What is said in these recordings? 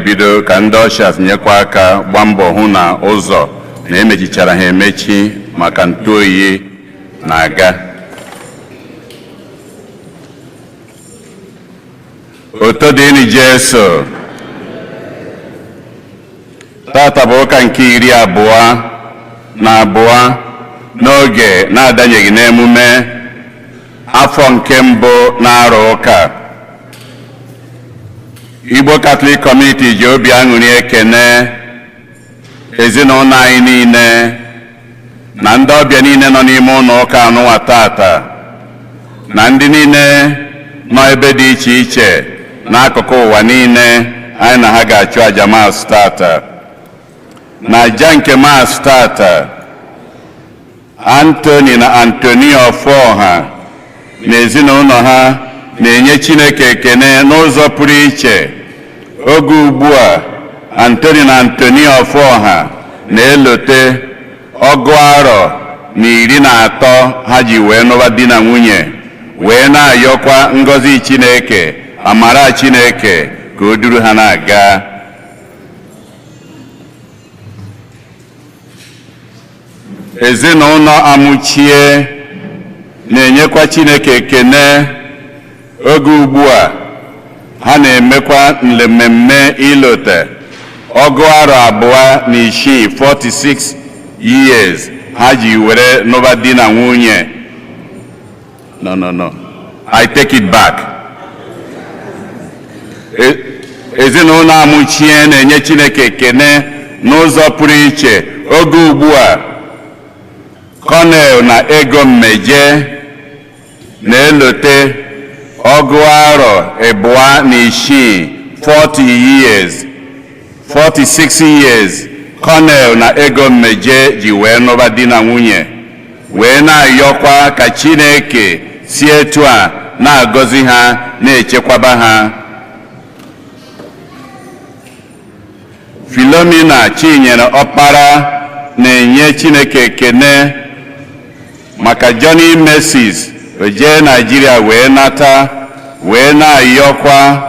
ebido ka ndị ọshas nyekwa aka gbaa mbọ hụ na ụzọ na emechichara ha emechi maka ntụ oyi na-aga. Oto dịnị Jesu. Tata bụ ụka nke 22 n'oge na-adanyeghị n'emume afọ nke mbụ na-arụ ụka. Igbo Catholic Community ji obi aṅụrị ekene ezinụlọ anyị niile na ndị ọbịa niile nọ n'ime ụlọ ụka anụnwa tata na ndị niile nọ ebe dị iche iche n'akụkụ ụwa niile anyị na ha ga-achụ aja Maasị tata. Na aja nke Maasị tata, Anthony na Anthony Oforha na ezinụlọ ha na-enye Chineke ekene n'ụzọ pụrụ iche. Oge ugbu a, Anthony na Anthony Oforha na-elote 13 ha ji wee nụba di na nwunye, wee na-ayọkwa ngọzi Chineke, amara Chineke ka o duru ha na-aga. Ezinụlọ Amuchie na-enyekwa Chineke ekene. Oge ugbu a ha na-emekwa mmemme ilote 46 years ha ji were nụba di na nwunye. No, I take it back. Ezinụlọ Amuchie na-enye Chineke ekene n'ụzọ pụrụ iche. Oge ugbu a Colonel na Ego Mmeje na-elote 46 years Colonel na Ego Mmeje ji wee nụba di na nwunye, wee na-ayọkwa ka Chineke si etu a na-agọzi ha, na-echekwaba ha. Philomena Chinyere Ọkpara na-enye Chineke ekene maka Johnny Mercies jee Nigeria wee nata, wee na-ayọkwa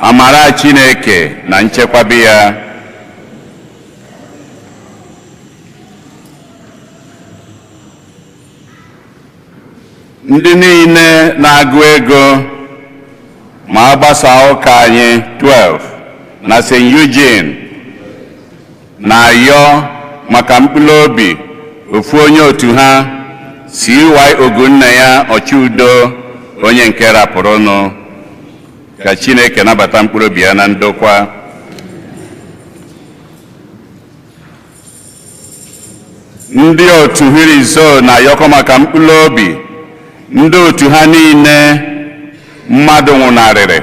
amara Chineke na nchekwabe ya. Ndị niile na-agụ ego ma agbasa ụka anyị 12 na St. Eugene na-ayọ maka mkpụrụ obi ofu onye otu ha, CY Ogunnaya Ọchụudo, onye nke rapụrụnụ, ka Chineke nabata mkpụrụ obi ya na ndokwa. Ndị otu Hirizo na-ayọkọ maka mkpụrụ obi ndị otu ha niile mmadụ nwụnarịrị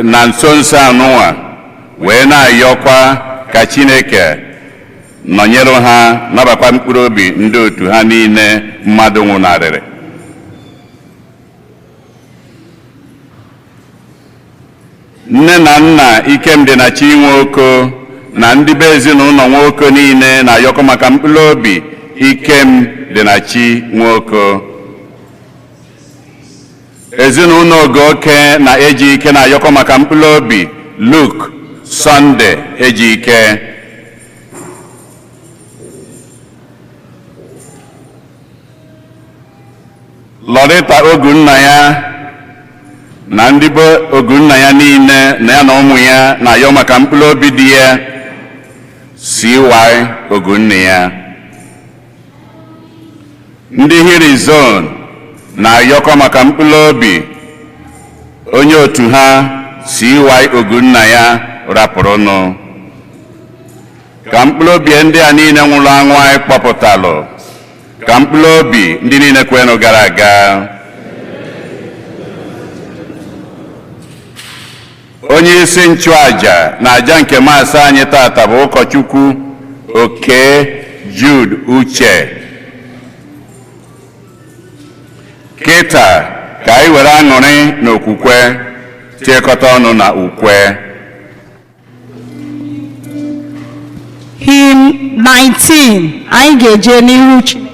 na nso nso anụnwa, wee na-ayọkwa ka Chineke nọnyere ha, nabakwa mkpụrụ obi ndị otu ha niile mmadụ nwụnarịrị. Nne na nna Ikemdị na Chinwoko na ndị be ezinụlọ Nwoko niile na-ayọkọ maka mkpụrụ obi Ikemdị na Chinwoko. Ezinụlọ Ogoke na Ejike na-ayọkọ maka mkpụrụ obi Luke Sunday Ejike. Lorita Ogunnaya na ndị be Ogunnaya niile na ya na ụmụ ya na-ayọ maka mkpụrụ obi di ya CY Ogunnaya. Ndị Hirizon na-ayọkọ maka mkpụrụ obi onye otu ha CY Ogunnaya rapụrụnụ, ka mkpụrụ obi ndị a niile nwụrụ anwụ anyị kpọpụtalụ ka mkpụrụ obi ndị niile kwenụ gara aga. Onye isi nchụaja na aja nke maasị anyị tata bụ ụkọchukwu Oke Jude Uche. Kịta ka anyị were aṅụrị na okwukwe tiekọta ọnụ na ukwe. Hymn 19, anyị ga-eje n'ihu Chineke.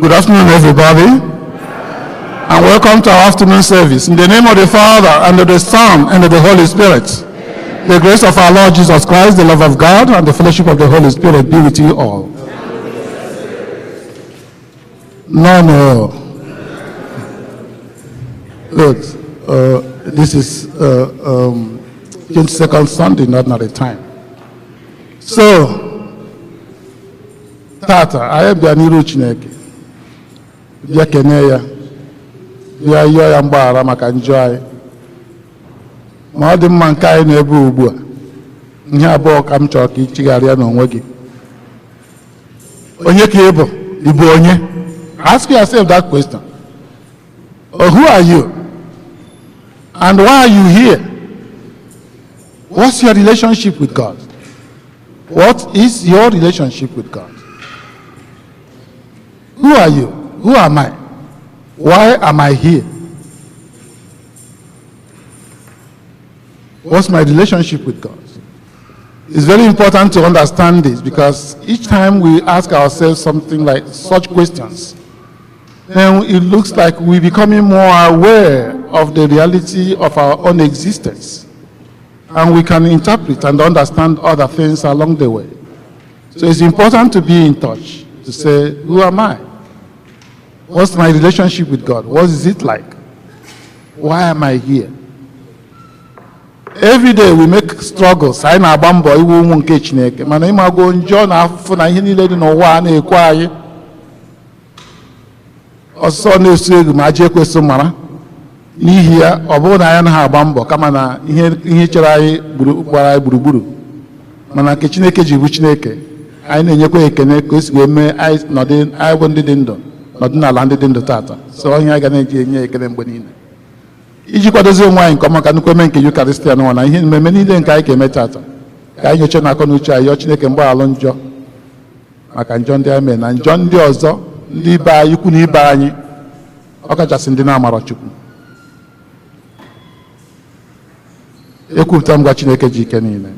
Good afternoon, everybody, and welcome to our afternoon service. In the name of the Father, and of the Son, and of the Holy Spirit, the grace of our Lord Jesus Christ, the love of God, and the fellowship of the Holy Spirit be with you all. No. Good. This is 22nd Sunday, not another time. So, Tata, I am the Aniru Chineke. Bịa kene ya, bịa yọọ ya mgbaghara maka njọ anyị. Ma ọ dị mma nke anyị na-ebe ugbu a, ihe abụọ ka m chọrọ ka ị chigharịa n'onwe gị. Onye ka ị bụ? Ị bụ onye? Ask yourself that question. Who are you? And why are you here? What's your relationship with God? What is your relationship with God? Who are you? Who am I? Why am I here? What's my relationship with God? It's very important to understand this, because each time we ask ourselves something like such questions, then it looks like we're becoming more aware of the reality of our own existence. And we can interpret and understand other things along the way. So it's important to be in touch, to say, who am I? What's my relationship with God? What is it like? Why am I here? Every day we make struggles. I na-agba mbọ iwu ụmụ nke Chineke, mana ịmago njọ na afụfụ na ihe niile dị n'ụwa na-ekwe anyị. Ọsọ na-esu egu ma aja ekwesị mara. N'ihi ya, ọ bụrụ na anyị anaghị agba mbọ kama na ihe chere anyị gbara anyị gburugburu. Mana nke Chineke ji bụ Chineke, anyị na-enyekwa ekene ka o si wee mee anyị bụ ndị dị ndụ nọdụ n'ala ndị dị ndụ tata. So onye anyị ga na-eji enye ekele mgbe niile. iji kwadozi onwe anyị nke ọma ka nnukwu eme nke Eucharistia n'ụwa na ihe mmemme niile nke anyị ga-eme tata ka anyị nyocha na akọ na uche anyị yọọ Chineke mgbaghalụ njọ maka njọ ndị anyị mere na njọ ndị ọzọ ndị ibe anyị ikwu na ibe anyị ọkachasị ndị na-amarọ Chukwu. Ekwupụta m gwa Chineke ji ike niile.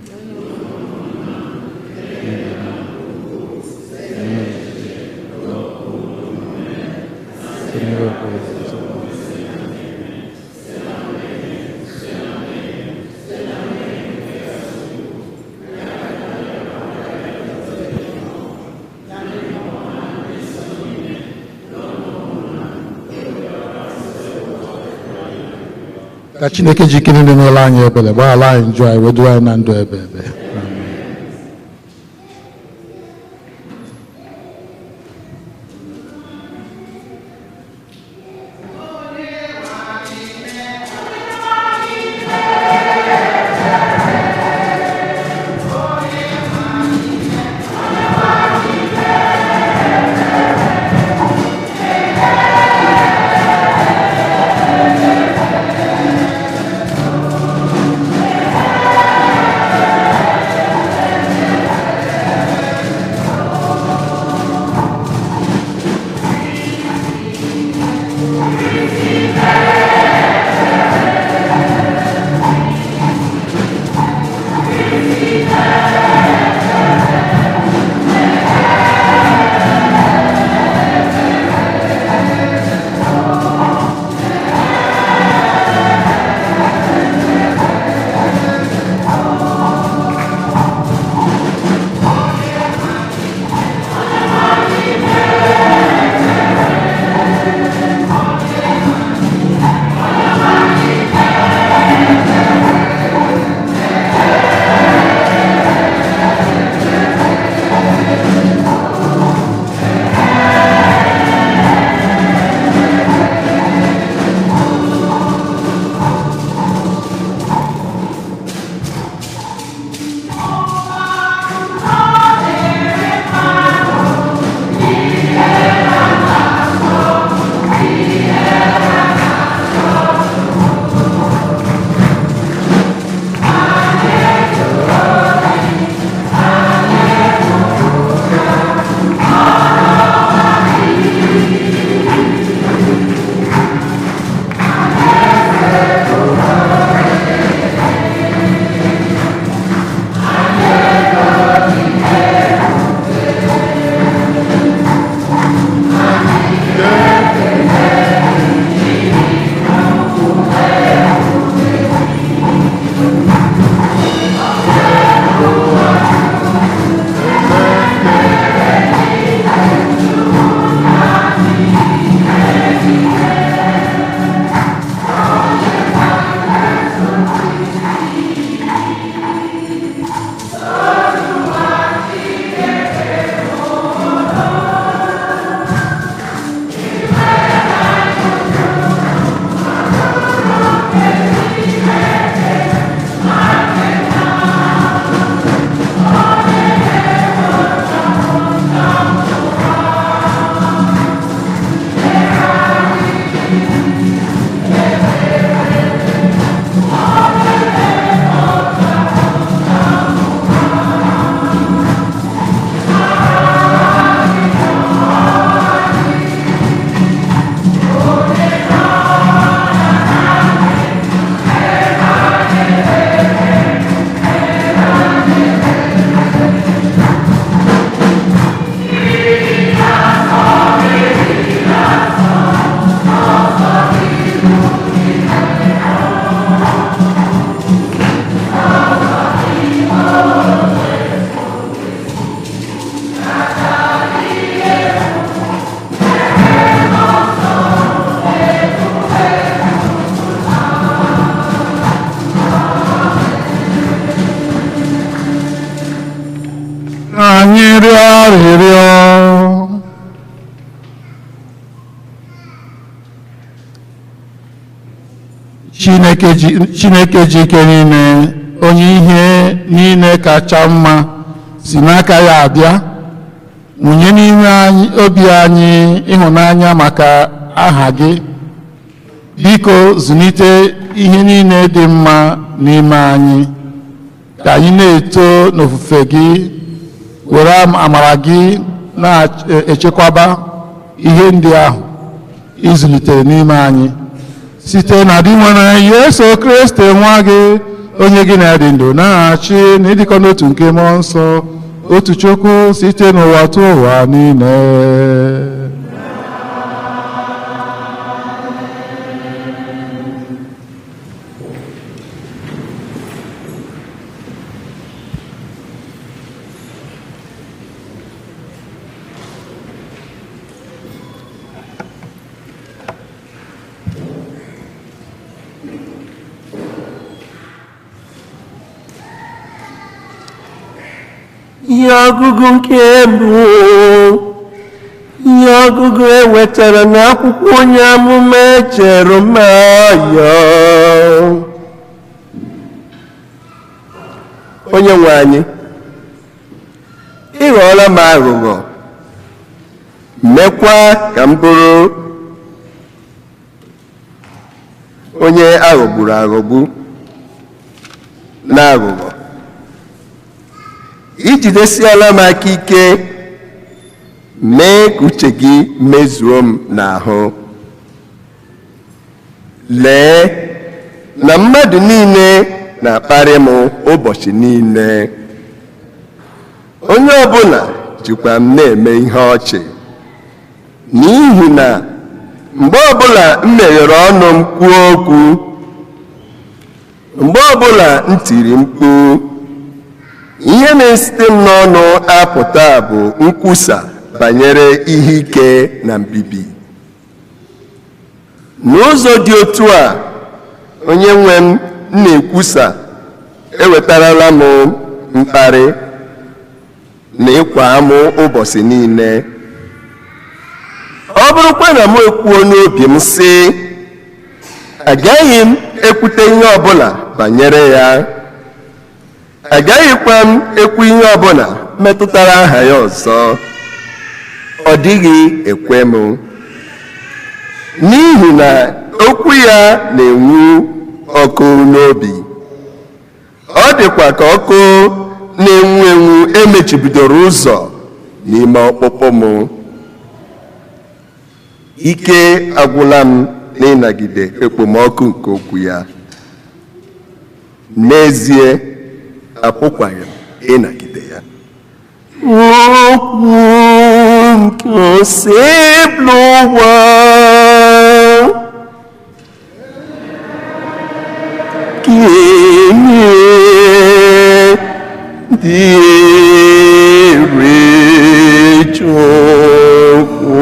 Ka Chineke ji ike niile n'ụlọ anyị ebere gbaghara anyị njọ anyị wedu anyị na ndụ ebe ebe. Chineke ji ike niile, onye ihe niile kacha mma si n'aka ya abịa, mụnye n'ime obi anyị ịhụnanya maka aha gị. Biko zụlite ihe niile dị mma n'ime anyị, ka anyị na-eto n'ofufe gị, were amara gị na-echekwaba ihe ndị ahụ ịzụlitere n'ime anyị site na dị nwere Yesu Kristi nwa gị, onye gị na-adị ndụ na-achị na ịdịkọ n'otu nke mmụọ nsọ, otu Chukwu site n'ụwa tụ ụwa niile. Ihe ọgụgụ nke mbụ, ihe ọgụgụ ewetara n'akwụkwọ onye amụma Jeremaya. Onye nwe anyị, ị ghọọla m aghụghọ, mekwa ka m bụrụ onye aghọgburu aghọgbu na aghụghọ. Ijidesiala m aka ike, mee ka uche gị mezuo m n'ahụ. Lee na mmadụ niile na-akparị m ụbọchị niile, onye ọbụla jikwa m na-eme ihe ọchị, n'ihi na mgbe ọbụla m meghere ọnụ m kwuo okwu, mgbe ọbụla m tiri mkpu, ihe na-esite m n'ọnụ apụta bụ nkwusa banyere ihe ike na mbibi. N'ụzọ dị otu a, onye nwe m na-ekwusa ewetarala m mkparị na ịkwa amụ ụbọchị niile. Ọ bụrụkwa na m ekwuo n'obi m sị, agaghị m ekwute ihe ọbụla banyere ya, agaghịkwa m ekwu ihe ọbụla metụtara aha ya ọzọ, ọ dịghị ekwe m, n'ihi na okwu ya na-enwu ọkụ n'obi. Ọ dịkwa ka ọkụ na-enwu enwu emechibidoro ụzọ n'ime ọkpụkpụ m. Ike agwụla m n'ịnagide ekpomọkụ nke okwu ya. N'ezie, apụkwaghị m ịnagide ya. Okwu nke oseblu ụwa, ka enye dịrị Chukwu.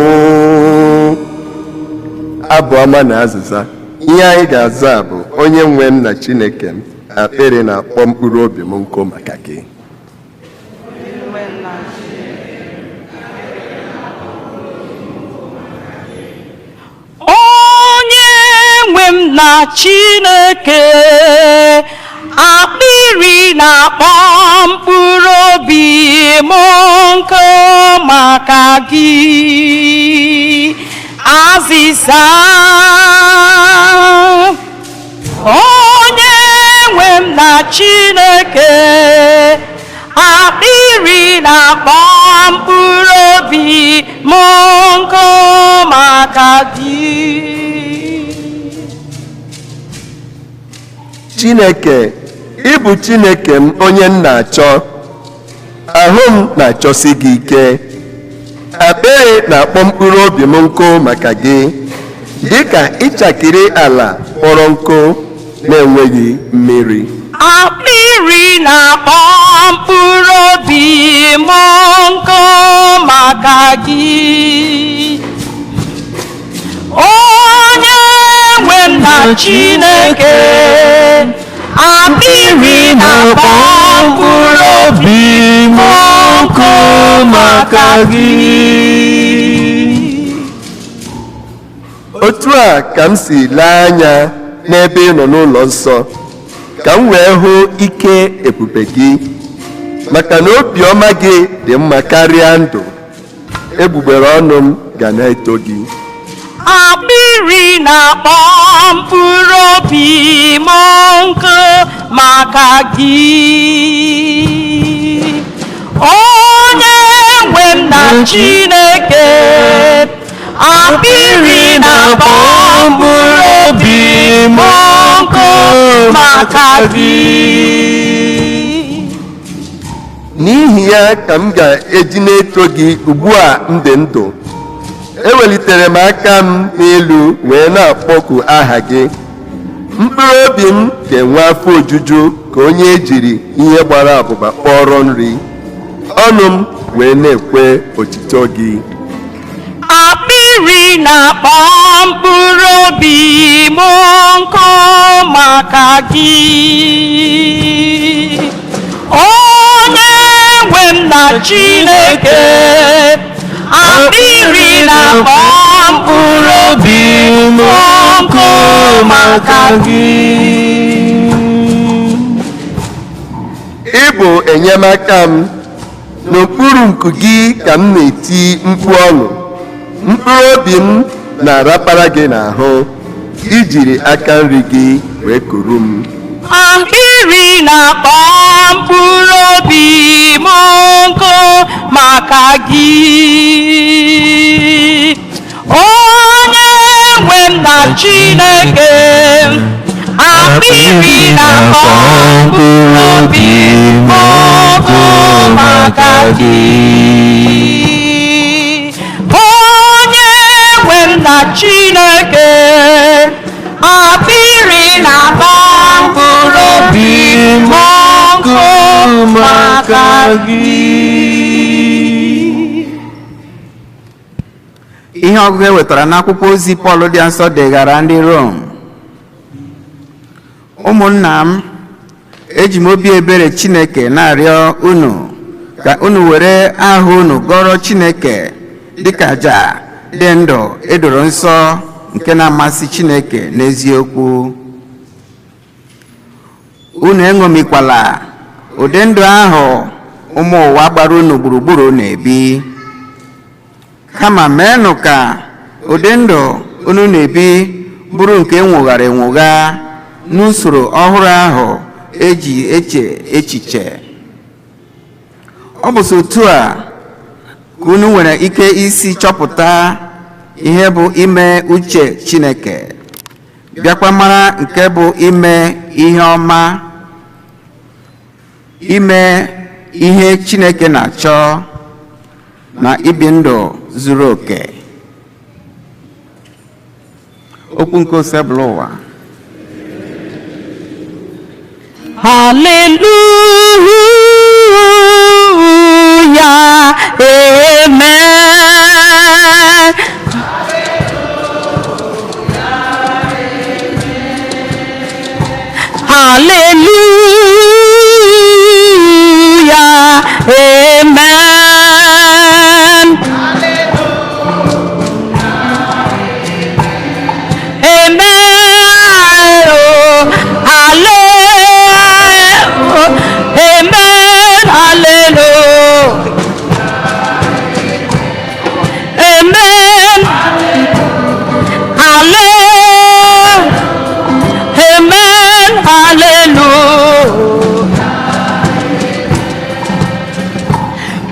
Abụ ọma na azịza. Ihe anyị ga-aza bụ, onye nwe m na Chineke m, akpịrị na-akpọ mkpụrụ obi m nkụ maka gị. Onye nwe m na Chineke, akpịrị na-akpọ mkpụrụ obi m nkụ maka gị. Azịza. Onye nwe m na Chineke, akpịrị na-akpọ mkpụrụ obi m nkụ maka gị. Chineke, ị bụ Chineke m, onye m na-achọ. Ahụ m na-achọsi gị ike. Akpịrị na-akpọ mkpụrụ obi m nkụ maka gị, dịka ịchakịrị ala kpọrọ nkụ na-enweghị mmiri. Akpịrị na-akpọ mkpụrụ obi m nkụ maka gị. Onye nwe m na Chineke, akpịrị na-akpọ mkpụrụ obi m nkụ maka gị. Otu a ka m si lee anya n'ebe ị nọ n'ụlọ nsọ, ka m wee hụ ike ebube gị, maka na obiọma gị dị mma karịa ndụ. Egbugbere ọnụ m ga na-eto gị. Akpịrị akpịrị na-akpọ mkpụrụ obi m nkụ maka gị onye nwe m na Chineke akpịrị na-akpọ mkpụrụ obi m nkụ maka gị n'ihi ya ka m ga-eji na-eto gị ugbu a m dị ndụ ewelitere m aka m n'elu wee na-akpọku aha gị mkpụrụ obi m ga-enwe afọ ojuju ka onye ejiri ihe gbara abụba kpọrọ nri ọnụ m wee na-ekwe otito gị akpịrị na-akpọ mkpụrụ obi m nkụ maka gị onye nwe m na Chineke akpịrị na-akpọ mkpụrụ obi m nkụ maka gị ị bụ enyemaka m n'okpuru nku gị ka m na-eti mkpu ọṅụ mkpụrụ obi m na-arapara gị n'ahụ ijiri aka nri gị wee kuru m akpịrị na-akpọ mkpụrụ obi m nkụ maka gị onye nwe m na Chineke akpịrị na-akpọ mkpụrụ obi m nkụ maka gị onye nwe m na Chineke akpịrị na-akpọ mkpụrụ obi m nkụ maka gị ihe ọgụgụ ewetara n'akwụkwọ ozi Pọl dị nsọ degara ndị Rom ụmụnna m eji m obi ebere Chineke na-arịọ unu ka unu were ahụ unu gọrọ Chineke dịka àjà dị ndụ edoro nsọ nke na-amasị Chineke n'eziokwu unu eṅomikwala ụdị ndụ ahụ ụmụ ụwa gbara unu gburugburu na-ebi kama meenụ ka ụdị ndụ unu na-ebi bụrụ nke enwogharị enwogha n'usoro ọhụrụ ahụ eji eche echiche ọ bụ otu a ka unu nwere ike isi chọpụta ihe bụ ime uche Chineke bịakwa mara nke bụ ime ihe ọma ime ihe Chineke na-achọ na ibi ndụ zuru oke okwu nke osebụla ụwa Hallelujah, amen. Hallelujah, amen. Amen. Oh, hallelujah. Amen. Hallelujah. Amen. Hallelujah. Amen. Hallelujah.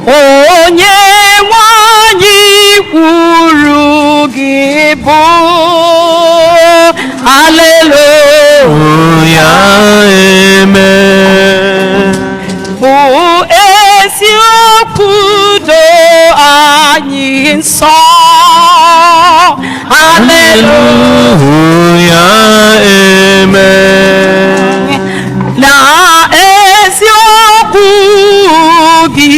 Onye nwanyị kwuru gị bụ hallelujah. Amen. Bụ eziokwu do anyị nsọ hallelujah. Amen. Na eziokwu gị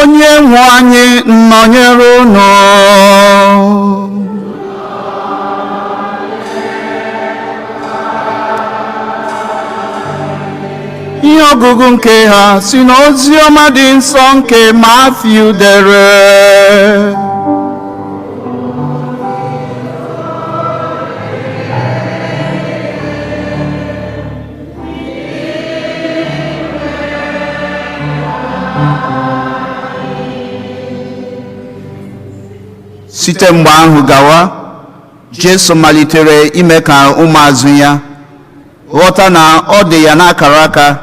Onye nwe anyị nọnyere unu ihe ọgụgụ nke ha si n'ozi ọma dị nsọ nke Matiu dere. Site mgbe ahụ gawa, Jesu malitere ime ka ụmụazụ ya ghọta na ọ dị ya n'akara aka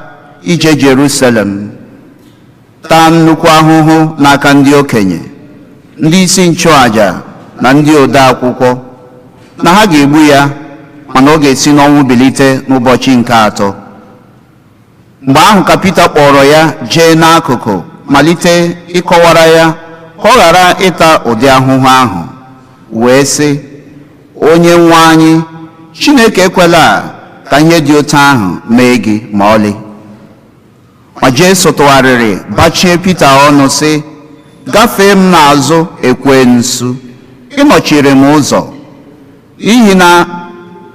ije Jerusalem, taa nnukwu ahụhụ n'aka ndị okenye, ndị isi nchụaja na ndị ode akwụkwọ, na ha ga-egbu ya, mana ọ ga-esi n'ọnwụ bilite n'ụbọchị nke atọ. Mgbe ahụ ka Pita kpọrọ ya jee n'akụkụ malite ịkọwara ya ka ọ ghara ịta ụdị ahụhụ ahụ, wee sị, onye nwe anyị, Chineke ekwela ka ihe dị otu ahụ mee gị ma ọlị. Ma Jesu tụgharịrị bachie Pita ọnụ sị, gafee m n'azụ ekwensu, ịnọchiri m ụzọ, n'ihi na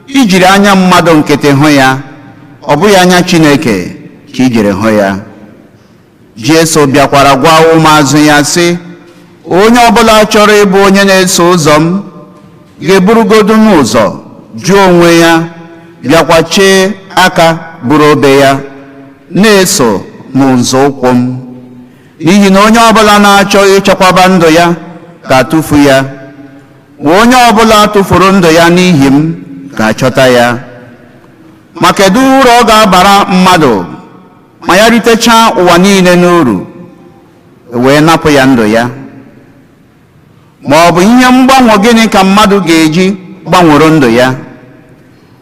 ijiri anya mmadụ nkịtị hụ ya, ọ bụghị anya Chineke ka ijiri hụ ya. Jesu bịakwara gwa ụmụazụ ya sị, onye ọbụla chọrọ ịbụ onye na-eso ụzọ m ga-eburugodu m ụzọ, jụọ onwe ya, bịakwa chee aka buru obe ya, na-eso n'ụzọụkwụ m. N'ihi na onye ọbụla na-achọ ịchekwaba ndụ ya ga-atụfu ya, ma onye ọbụla tụfuru ndụ ya n'ihi m ga-achọta ya. Ma kedu uru ọ ga-abara mmadụ ma ya ritechaa ụwa niile n'uru, wee napụ ya ndụ ya? Ma ọ bụ ihe mgbanwe gịnị ka mmadụ ga-eji gbanwere ndụ ya?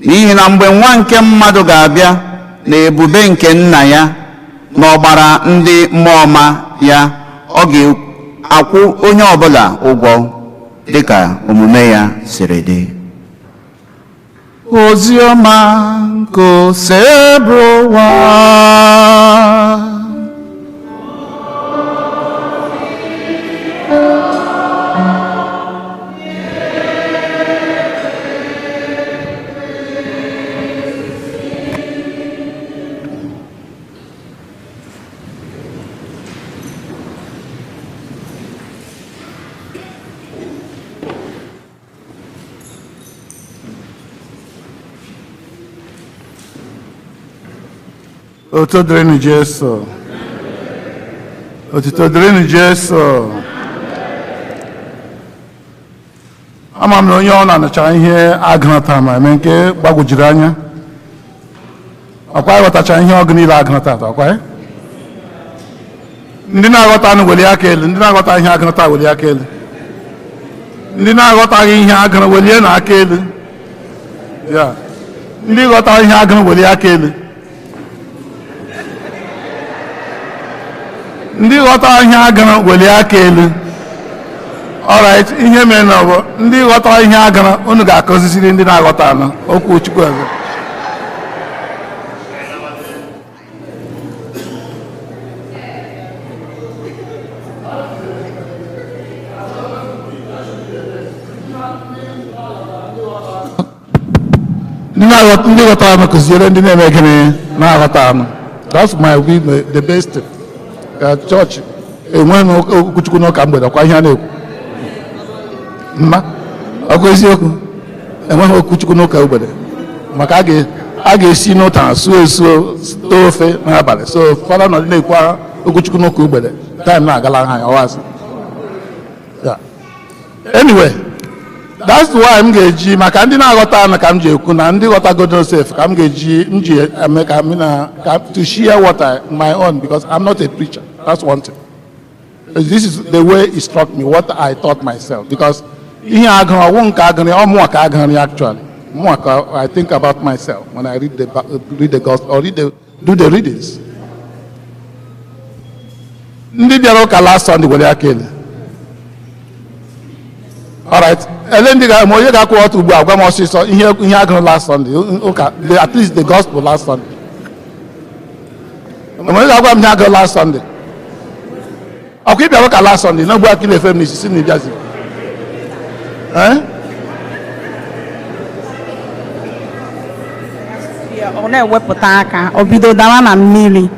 N'ihi na mgbe nwa nke mmadụ ga-abịa na ebube nke nna ya na ọgbara ndị mmụọ ọma ya, ọ ga-akwụ onye ọbụla ụgwọ dịka omume ya siri dị. Ozi ọma nke osebụ ụwa. Otuto dịrịnụ Jesu. Otuto dịrịnụ Jesu. Ama m na onye ọ na-anọcha ihe agụnata ma eme nke gbagwojuru anya. Ọkwa ịghọtacha ihe ọgụ niile agụnata atọ, ọkwa? Ndị na-aghọta anụ weli aka elu, ndị na-aghọta ihe agụnata weli aka elu. Ndị na-aghọtaghị ihe agụnụ welie na aka elu. Ya. Ndị ghọtara ihe agụnụ weli aka elu. Ndị ghọtara ihe agara welie aka elu. Alright, ihe mere na ọ bụ ndị ghọtara ihe agara unu ga-akọzisiri ndị na-aghọta anọ okwu Chukwu ọzọ. Ndị ghọtara anọ kụziere ndị na-eme gịnị na-aghọta anọ. That's my way, the best. Chọọchị enweghị okwuchukwu n'ụka mgbede, ọkwa ihe a na-ekwu mma ọgụ eziokwu, enweghị okwuchukwu n'ụka mgbede maka a ga-esi n'ụta suo esuo too ofe n'abalị. So fọdụ nọdụ na-ekwu okwuchukwu n'ụka mgbede, taịm na-agala ha ọwazị. Anyway, that's why m ga-eji maka ndị na-aghọta anụ ka m ji ekwu na ndị ghọtagodo sef ka m ga-eji m ji eme ka m na to share what my own, because I'm not a preacher. That's one thing. This is the way it struck me, what I taught myself, because ihe agụrụ ọwụ nke agụrụ ọ mụọ ka agụrụ actually. Mụọ ka I think about myself when I read the gospel or do the readings. Ndị bịara ụka last Sunday were aka elu. Alright, ele ndị ga-eme onye ga-akwụ ọtụ ugbu a gwa m ọsịsọ ihe agụrụ last Sunday ụka, at least the gospel last Sunday. Onye ga-agwa m ihe agụrụ last Sunday. Ọkwa ịbịara ụka last Sunday na ugbu a kile efe m n'isi si na ịbịazi. ọ na-ewepụta aka o bido dawa na mmiri.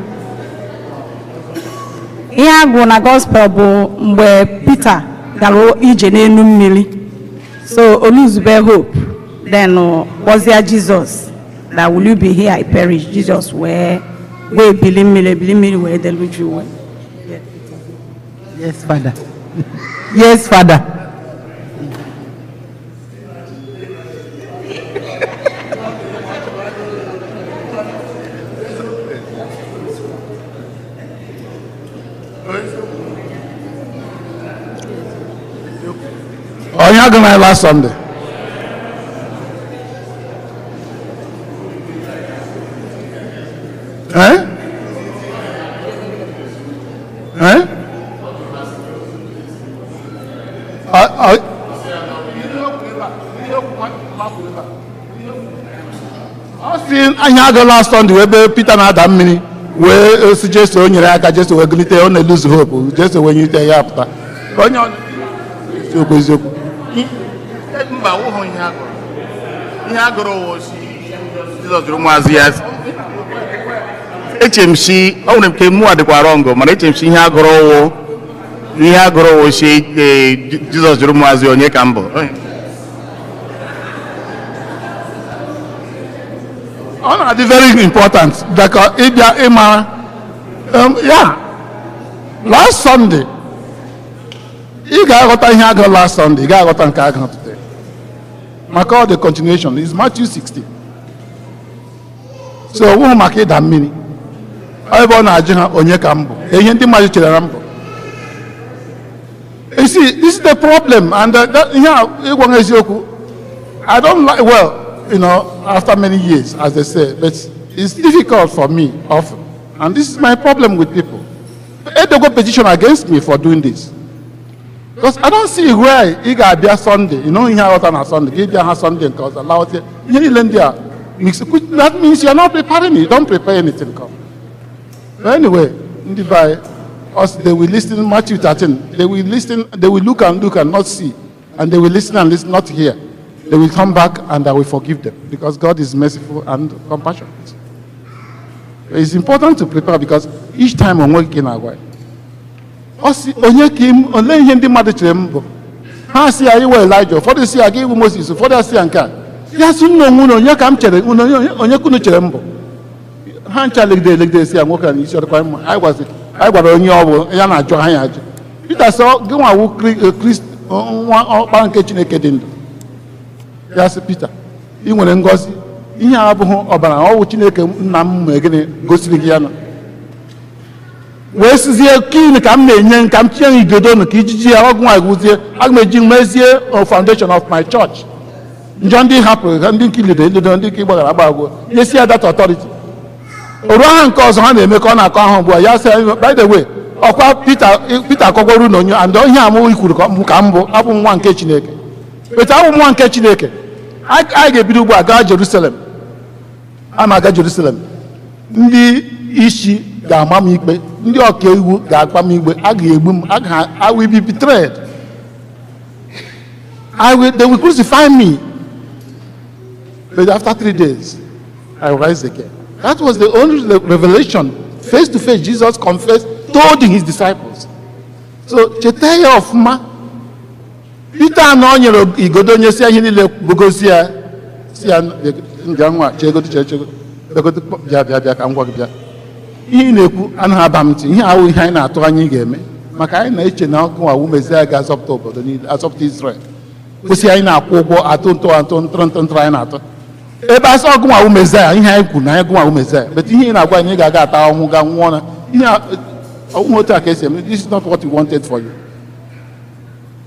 Ihe a gụrụ na gospel bụ mgbe Peter gara ije n'elu mmiri, so oluzube hope, then kpọzie Jesus that will you be here I perish. Jesus wee bili mmiri wee deluju uwe. Yes, Father. Yes, Father. Oh, you're going to last Sunday. Eh? Eh? I seen anya go last Sunday where Peter na Adam mmiri wee suggest o nyere aka Jesu wee gulite ọ na-lose hope Jesu wee nyite ya apụta onye eziokwu mba wụhụ ihe agụrụ ụwa si Jizọs jụrụ ụmụazụ ya eche m si ọ nwere nke mụ adịkwa rọngụ mana eche m si ihe agụrụ ụwa si Jizọs jụrụ ụmụazụ onye ka mbụ ọ na-adị very important because ịbịa ịmara ya last Sunday ị ga-aghọta ihe agụ last Sunday ị ga-aghọta nke agụ today maka ọ the continuation is Matthew 16 so ọ maka ịda mmiri ebe ọ na-ajụ ha onye ka mbụ ihe ndị mmadụ chere na mbụ. You see, this is the problem and ịgwa eziokwu I don't like, well, you know, after many years, as they say, but it's difficult for me often. And this is my problem with people. They go petition against me for doing this. Because I don't see where you got there Sunday, you know, you have on a Sunday, give you Sunday because allow it. That means you're not preparing it. Don't prepare anything. Come. But anyway, they will listen, Matthew 13, they will listen, they will look and not see. And they will listen and listen, not hear. They will come back and I will forgive them because God is merciful and compassionate. It's important to prepare because each time I'm working away. Onye kim only ihe ndị mmadụ chere mbụ ha si ya iwe Elijah ụfọdụ si ya ga iwu Moses ụfọdụ si ya nke a ya si nna onwe onye ka m chere onye kunu chere mbụ ha ncha legide si ya nwoke na isi ọdịkwa mma anyị gwara onye ọ bụ ya na-ajụ ha ya ajụ Peter sọ gị nwawu Kristo nwa ọkpara nke Chineke dị ndụ ya sị Peter ị nwere ngọzi ihe a abụghị ọbara ọwụ Chineke nna m ma gịnị gosiri gị ya na wee sizie kin ka m na-enye nka m tinye igodo na ka ijiji ya ọgwụ nwa gwuzie aga m eji mezie foundation of my church njọ ndị hapụrụ ndị nke ledo ndị nke gbagara agbagwo nyesi ya that authority oru aha nke ọzọ ha na-eme ka ọ na-akọ ahụ ugbu a ya sị by the way ọkwa Peter akọgworo na onye and ihe amụ ikwuru ka m bụ abụ nwa nke Chineke bete abụ nwa nke Chineke anyị ga-ebido ugbu a gaa Jerusalem ama aga Jerusalem ndị isi ga-ama m ikpe ndị ọka iwu ga-akpa m igbe a ga-egbu m I will be betrayed they will crucify me but after 3 days I rise again. That was the only revelation face to face Jesus confessed told his disciples. So cheta ya ọfụma Peter na o nyere igodo onye si ihe niile bugosi ya si ya ndị nwa chegodo bịa ka m gwa gị bịa ihe na-ekwu anaghị aba m ntị ihe ahụ ihe anyị na-atụ anyị ga-eme maka anyị na-eche na ọkụ nwawu Mesia ga-azọpụta obodo niile azọpụta Israel kwụsị anyị na-akwụ ụgwọ atụ ntụ anyị na-atụ ebe asị ọgụ nwawu Mesia ihe anyị kwuru na anyị gụnwawu Mesia but ihe ị na-agwa anyị ga-aga ata ọnwụ ga nwụọ na ihe ọnwụ otu a ka esi eme this is not what we wanted for you.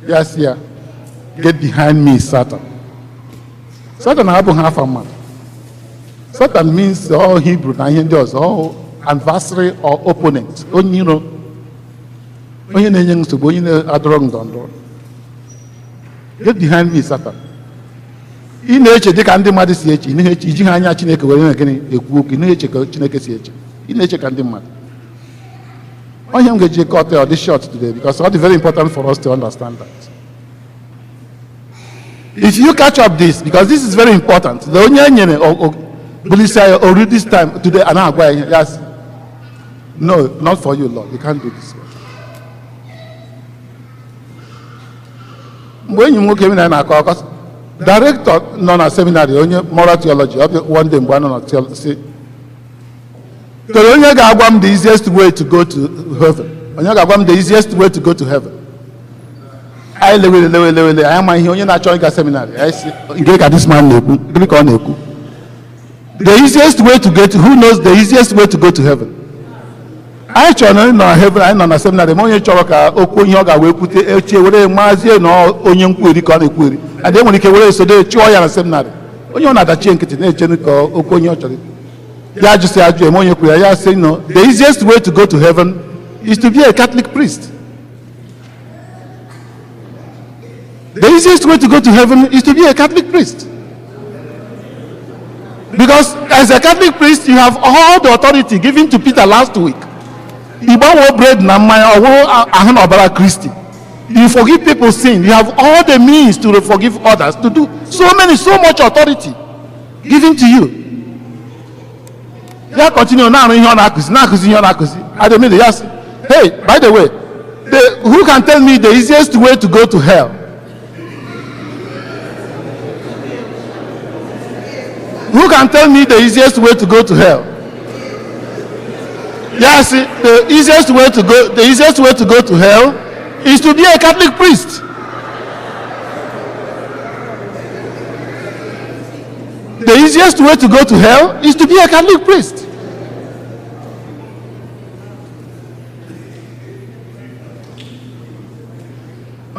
Yes, yeah. Get behind me, Satan. Satan abụghị afa mmadụ. Satan means all Hebrew na ihe ndị ọzọ all adversary or opponent onye iro onye na-enye nsogbu onye na-adọrọ ndọrọ. Get behind me, Satan. Ị na-eche dịka ndị mmadụ si eche ị na-eche iji ha anya Chineke were na gịnị ekwu okwu ị na-eche ka Chineke si eche ị na-eche ka ndị mmadụ. Onye m ga-eji cut ọ dị short today because it is very important for us to understand that. If you catch up this, because this is very important, the onye nyere Police say, oh, read this time today, and I'm going, yes. No, not for you, Lord. You can't do this. When you came in, because director, non seminary, only moral theology, one day, one on theology. So only got the easiest way to go to heaven. Only got the easiest way to go to heaven. I am here, not joining seminary. I see, get this man, click on the easiest way to get, who knows the easiest way to go to heaven? I chọrọ na heaven, I nọ na seminary, ma onye chọrọ ka okwu onye ọ ga-wee kwute eche were maazie na onye nkweri ka ọ na-ekweri. Adị nwere ike were sodo chụọ ya na seminary. Onye ọ na-adachi nkịtị na-eche ka okwu onye ọ chọrọ. Ya ajụsị ajụ eme onye kwere ya sị no, the easiest way to go to heaven is to be a Catholic priest. The easiest way to go to heaven is to be a Catholic priest. Because as a Catholic priest, you have all the authority given to Peter last week. You forgive people's sin. You have all the means to forgive others, to do so much authority given to you. Yeah, continue now. I don't mean yes. Hey, by the way, who can tell me the easiest way to go to hell? Who can tell me the easiest way to go to hell? Yes, the easiest way to go to hell is to be a Catholic priest. The easiest way to go to hell is to be a Catholic priest.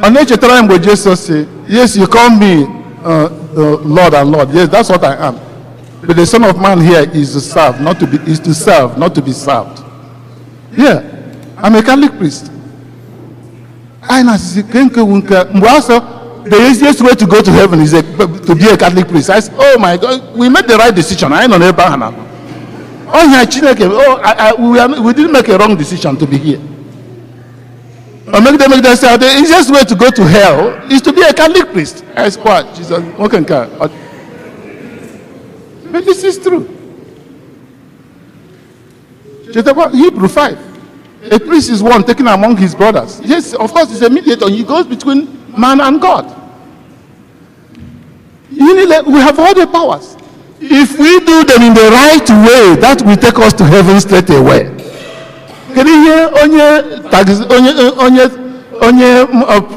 On each time when Jesus say, yes, you call me Lord and Lord. Yes, that's what I am. But the Son of Man here is to serve, not to be served. Yeah, I'm a Catholic priest. The easiest way to go to heaven is to be a Catholic priest. I said, oh my God, we made the right decision. I know Abraham. We didn't make a wrong decision to be here. Make them say the easiest way to go to hell is to be a Catholic priest. I said, what? Jesus, but this is true. Hebrew 5. A priest is one taken among his brothers. Yes, of course, he's a mediator. He goes between man and God. We have all the powers. If we do them in the right way, that will take us to heaven straight away. Can you hear onye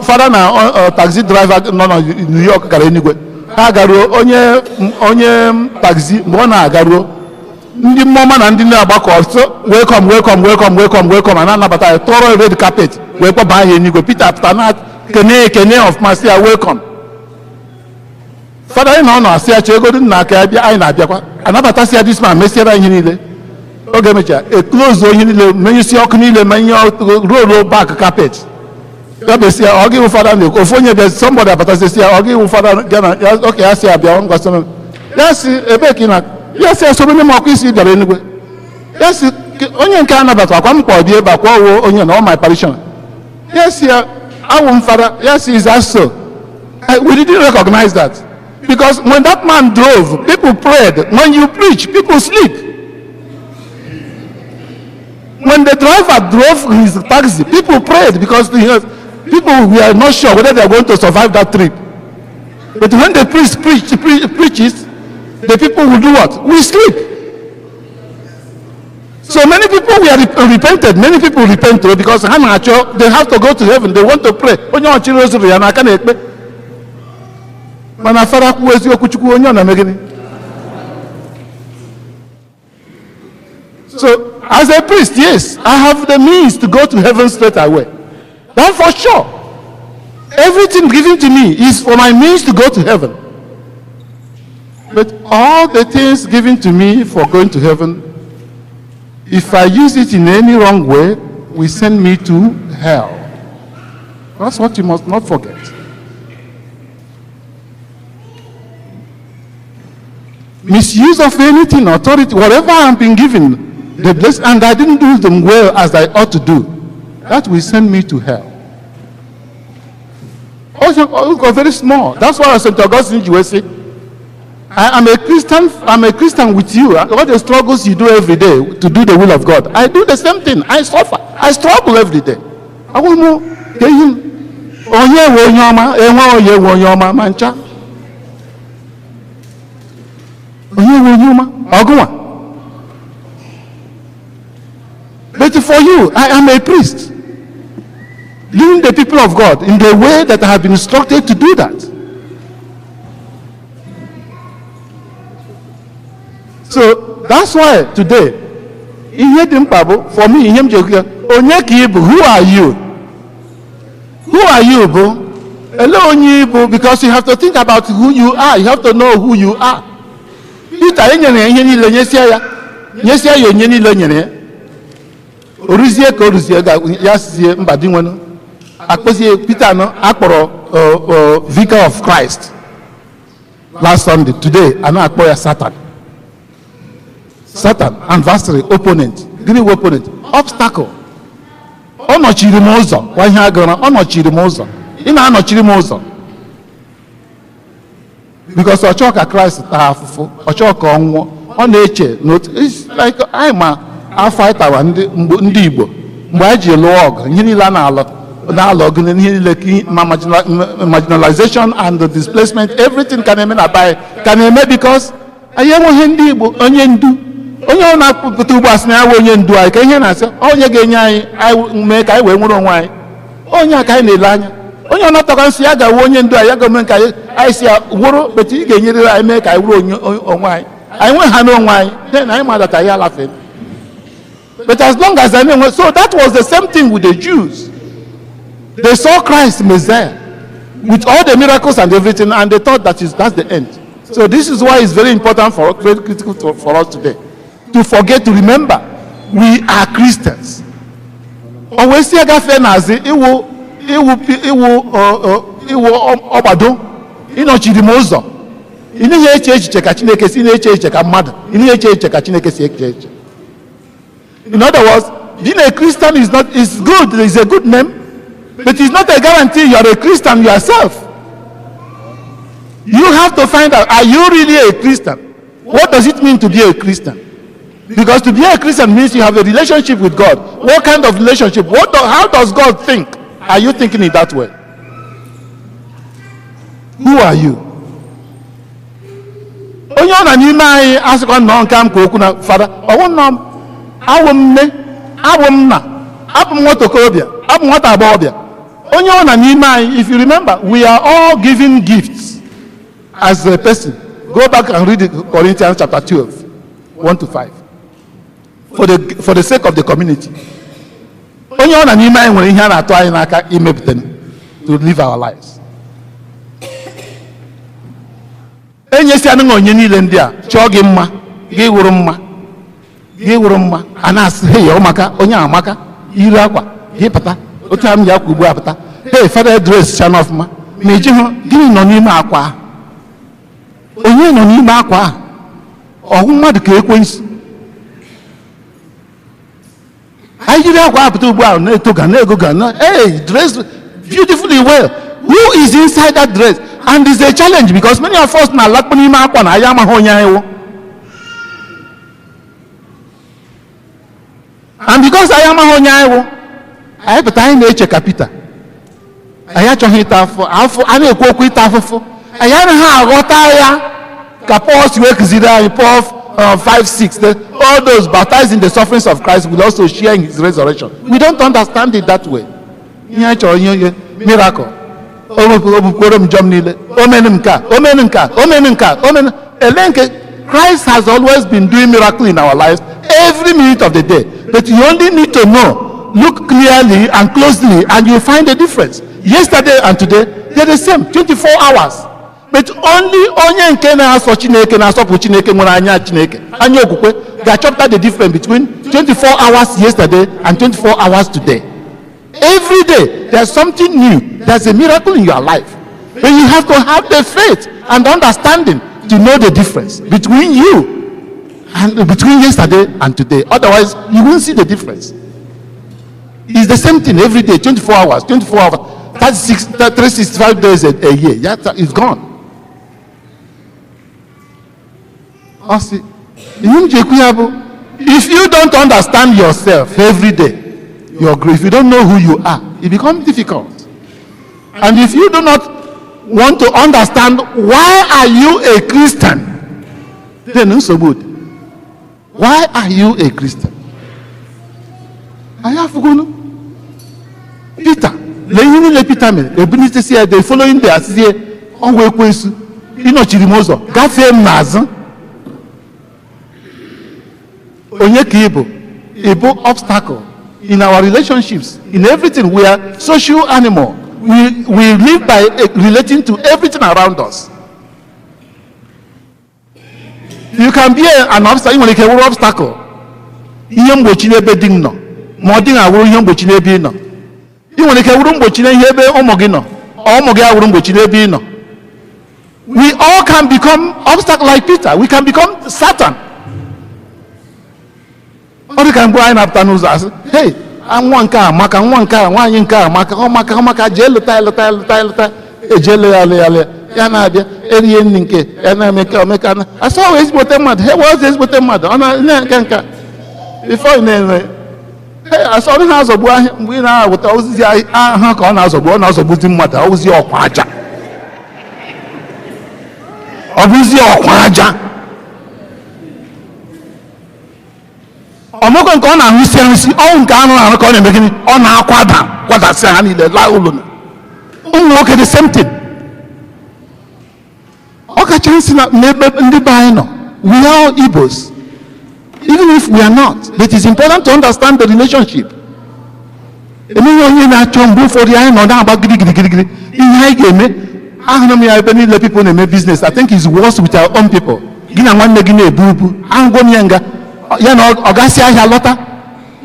father na taxi driver no New York gara anyway? Ha garuo onye taxi mgbe ọ na-agaruo ndị mmụọ na ndị na-agbakọ so welcome and anabata ya tọrọ red carpet wee kpọba ahịa enigwe Peter pụta na kene of mercy welcome. Father anyị na ọ na-asị ya chee ego dị na aka ya bịa anyị na-abịakwa anabatasị ya this man mesiara ihe niile oge mecha close ihe niile menyụsi ọkụ niile menye roll back carpet ya besi ya ọ gị ụfọdụ na ofu onye bịa somebody abatasị ya ọ gị ụfọdụ gana oke ya si abịa ngwa sọ ya si ebe ka ị na ya si esobe ndị ọkụ isi bịara enugwe ya si onye nke anabata akwa m kpọ dị ebe akwa owo onye na all my parishioner ya si ya awụ m fada ya si is that so we didn't recognize that because when that man drove people prayed. When you preach people sleep. When the driver drove his taxi people prayed because people were not sure whether they are going to survive that trip. But when the priest preaches, the people will do what? We sleep. So many people were repented. Many people repent because they have to go to heaven. They want to pray. So as a priest, yes, I have the means to go to heaven straight away. That for sure. Everything given to me is for my means to go to heaven. But all the things given to me for going to heaven, if I use it in any wrong way, will send me to hell. That's what you must not forget. Misuse of anything, authority, whatever I've been given, and I didn't do them well as I ought to do, that will send me to hell. Also, very small. That's why St. Augustine, you will say, I'm a Christian with you. All the struggles you do every day to do the will of God, I do the same thing. I suffer. I struggle every day. I want more. Onye we onye ọma, enwe onye we onye ọma mancha. Onye we onye ọma, ọgụnwa. But for you, I am a priest, leading the people of God in the way that I have been instructed to do that. So that's why today, for me, who are you? Who are you, bro? Hello, because you have to think about who you are. You have to know who you are. Orizie ka orizie ga ya sie mbadi nwenu akpozie Peter no akporo vicar of Christ last Sunday. Today ana akpo ya Satan adversary, opponent, green opponent, obstacle. Ọnọchiri m ụzọ kwa ihe agara, ọnọchiri m ụzọ ị na-anọchiri m ụzọ because ọ chọọ ka Christ taa afụfụ, ọ chọọ ka ọ nwụọ, ọ na-eche it's like I ma afọ anyị tawa ndị Igbo mgbe anyị ji lụọ ọgụ ihe niile a na-alụ ọgụ ihe niile marginalization and the displacement, everything ka na-eme na be ka na-eme because anyị enweghị ndị Igbo onye ndu, onye ọ na-apụta ugbo asị na ya wee onye ndu anyị ka ihe na-asị onye ga-enye anyị mee ka anyị wee nwere onwe anyị, onye a ka anyị na-ele anya, onye ọ na-atọka nsị ya ga-awe onye ndu anyị, ya ga-eme ka anyị si ya wụrụ betu ị ga-enyerịrị anyị mee ka anyị were onwe anyị, anyị nwe ha n'onwe anyị then anyị madata anyị alafe. But as long as I know, so that was the same thing with the Jews. They saw Christ Messiah with all the miracles and everything, and they thought that's the end. So this is why it's very important very critical for us today to forget to remember we are Christians. Always see agafe nazi iwu obado inochiri mozo. Ini eche echiche ka Chineke si na eche echiche ka mmadụ. Ini eche echiche ka Chineke si eche echiche. In other words, being a Christian is good. It's a good name, but it's not a guarantee you are a Christian yourself. You have to find out, are you really a Christian? What does it mean to be a Christian? Because to be a Christian means you have a relationship with God. What kind of relationship? How does God think? Are you thinking it that way? Who are you? Onye ọ na n'ime anyị asịkwa nnọọ nke m ka okwu na Fada, ọwụ nnọọ awụ m nne, awụ m nna, abụ m nwata okorobịa, abụ m nwata agbọghọbịa. Onye ọ na n'ime anyị, if you remember, we are all giving gifts as a person. Go back and read Corinthians chapter 12, 1-5. For the sake of the community. Onye ọ na n'ime anyị nwere ihe a na-atụ anyị n'aka imepụta to live our lives. Enyesi anụ onye niile ndị a chọọ gị mma, gị wụrụ mma, a na-asị ya ọmaka, onye amaka, iri akwa, gị pụta, otu a m ji akwa ugbu a pụta, hey, Father dress chana ọfụma, ma eji hụ gịnị nọ n'ime akwa, onye nọ n'ime akwa, ọhụ mmadụ ka ekwensu. Anyị jiri akwa apụta ugbu a na-etoga na-egoga na hey, dress beautifully well. Who is inside that dress? And it's a challenge because many of us na lakpo n'ime akwa na anyị amaghị onye anyị wụ. And because anyị amaghị onye anyị wụ, anyị pụta anyị na-eche ka Peter. Anyị achọghị ịta afọ, a na-ekwu okwu ịta afụfụ. Anyị anaghị aghọta ya ka Paul si wee kụziri anyị, Paul 5:6, all those baptized in the sufferings of Christ will also share in his resurrection. We don't understand it that way. Ihe chọrọ ihe miracle. Christ has always been doing miracles in our lives every minute of the day. But you only need to know, look clearly and closely, and you'll find a difference. Yesterday and today, they're the same, 24 hours. But only onye nke na-asọ Chineke na-asọpụ Chineke nwere anya Chineke, anya okwukwe, ga-achọpụta the difference between 24 hours yesterday and 24 hours today. Every day, there's something new. There's a miracle in your life. But you have to have the faith and understanding to know the difference between you and between yesterday and today. Otherwise, you won't see the difference. It's the same thing every day, 24 hours, 24 hours, 365 days a year. It's gone. Ọ sị, ihe m ji ekwu ya bụ, if you don't understand yourself every day, if you don't know who you are, it becomes difficult. And if you do not want to understand why are you a Christian, then it's so good. Why are you a Christian? I have to go. Peter, le Peter mere, ebunite si ya, the following day, asị ya, ọnwa ekwensu, ịnọchiri m ụzọ, gafee m n'azụ. Onye ka ịbụ? Ịbụ obstacle in our relationships, in everything. We are social animal. We live by relating to everything around us. You can be an obstacle. You can be an obstacle. Ihe mgbochi n'ebe di nọ, ma ọ dị na-awụrụ ihe mgbochi n'ebe ị nọ. Ị nwere ike wụrụ mgbochi n'ebe ụmụ gị nọ, ụmụ gị awụrụ mgbochi n'ebe ị nọ. We all can become obstacle like Peter. We can become Satan. Ọ dị ka mgbe anyị na-apụta n'ụzọ asị, hey, nwa nke a maka, nwa nke a nwaanyị nke a maka, ọ maka jee lụta eje le ya na-abịa erie nri nke ya na-eme ka omeka na asọ wee ezigbote mmadụ. He wee ezigbote mmadụ ọ na nke before ị na-enwe asọ ọ na-azọgbu ahịa mgbe ị na-awụta ozizi ahụ ka ọ na-azọgbuzi mmadụ, ozi ọkwa aja, ọ bụzi ọkwa aja. Ọmụgwọ nke ọ na-ahụsi ahụsi, ọnwụ nke anụ ahụ ka ọ na-eme gịnị, ọ na-akwadasị ha niile laa ụlọ. Ụmụ nwoke the same thing. Ọ kacha nsị na n'ebe ndị be anyị nọ, we are all Igbos, even if we are not, but it is important to understand the relationship. Emeghị onye na-achọ mgbe ụfọdụ anyị nọ na-agba girigirigirigiri ihe anyị ga-eme. Ahụrụ m ya ebe niile people na-eme business. I think it's worse with our own people. Gị na nwanne gị na-ebu ubu, ahụgwo m ya nga ya na ọ gasị ahịa lọta,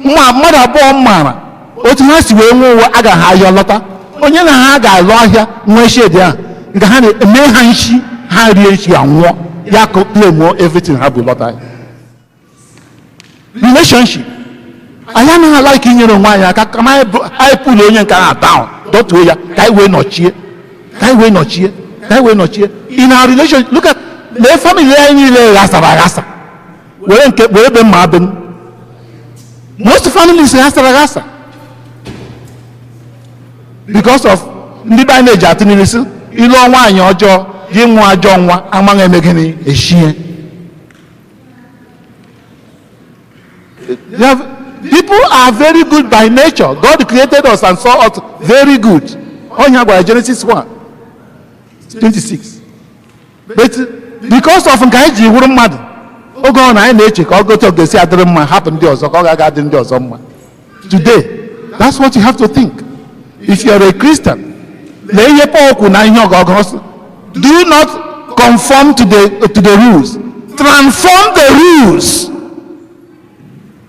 mmadụ abụọ m maara otu ha si wee nwee ụwa agaghị ahịa lọta. Onye na ha ga-alụ ahịa nwee shedi ahụ nke ha na-eme ha nshi, ha rie nshi anwụọ ya ka claimuo everything ha bụ lọta. Relationship, anyị anaghị ala ike inyere onwe anyị aka kama anyị pụlụ onye nke ahụ down, dọtuo ya ka anyị wee nọchie. In our relationship, look at the family anyị niile ghasara aghasa, were be mma be m. Most families ghasara aghasa because of ndị be anyị na-eji atụ n'isi ịlụọ nwaanyị ọjọọ gị nwa ajọ nwa amaghị eme gịnị eshie. People are very good by nature. God created us and saw us very good. Onye gwara Genesis 1:26. But because of nke anyị ji wụrụ mmadụ, oge ọ na anyị na-eche ka ọ gote ogesi adịrị mma hapụ ndị ọzọ ka ọ ga-aga adị ndị ọzọ mma. Today, that's what you have to think. If you are a Christian, lee ihe Paul kwuru na ihe ọgọgọ, do not conform to the rules. Transform the rules.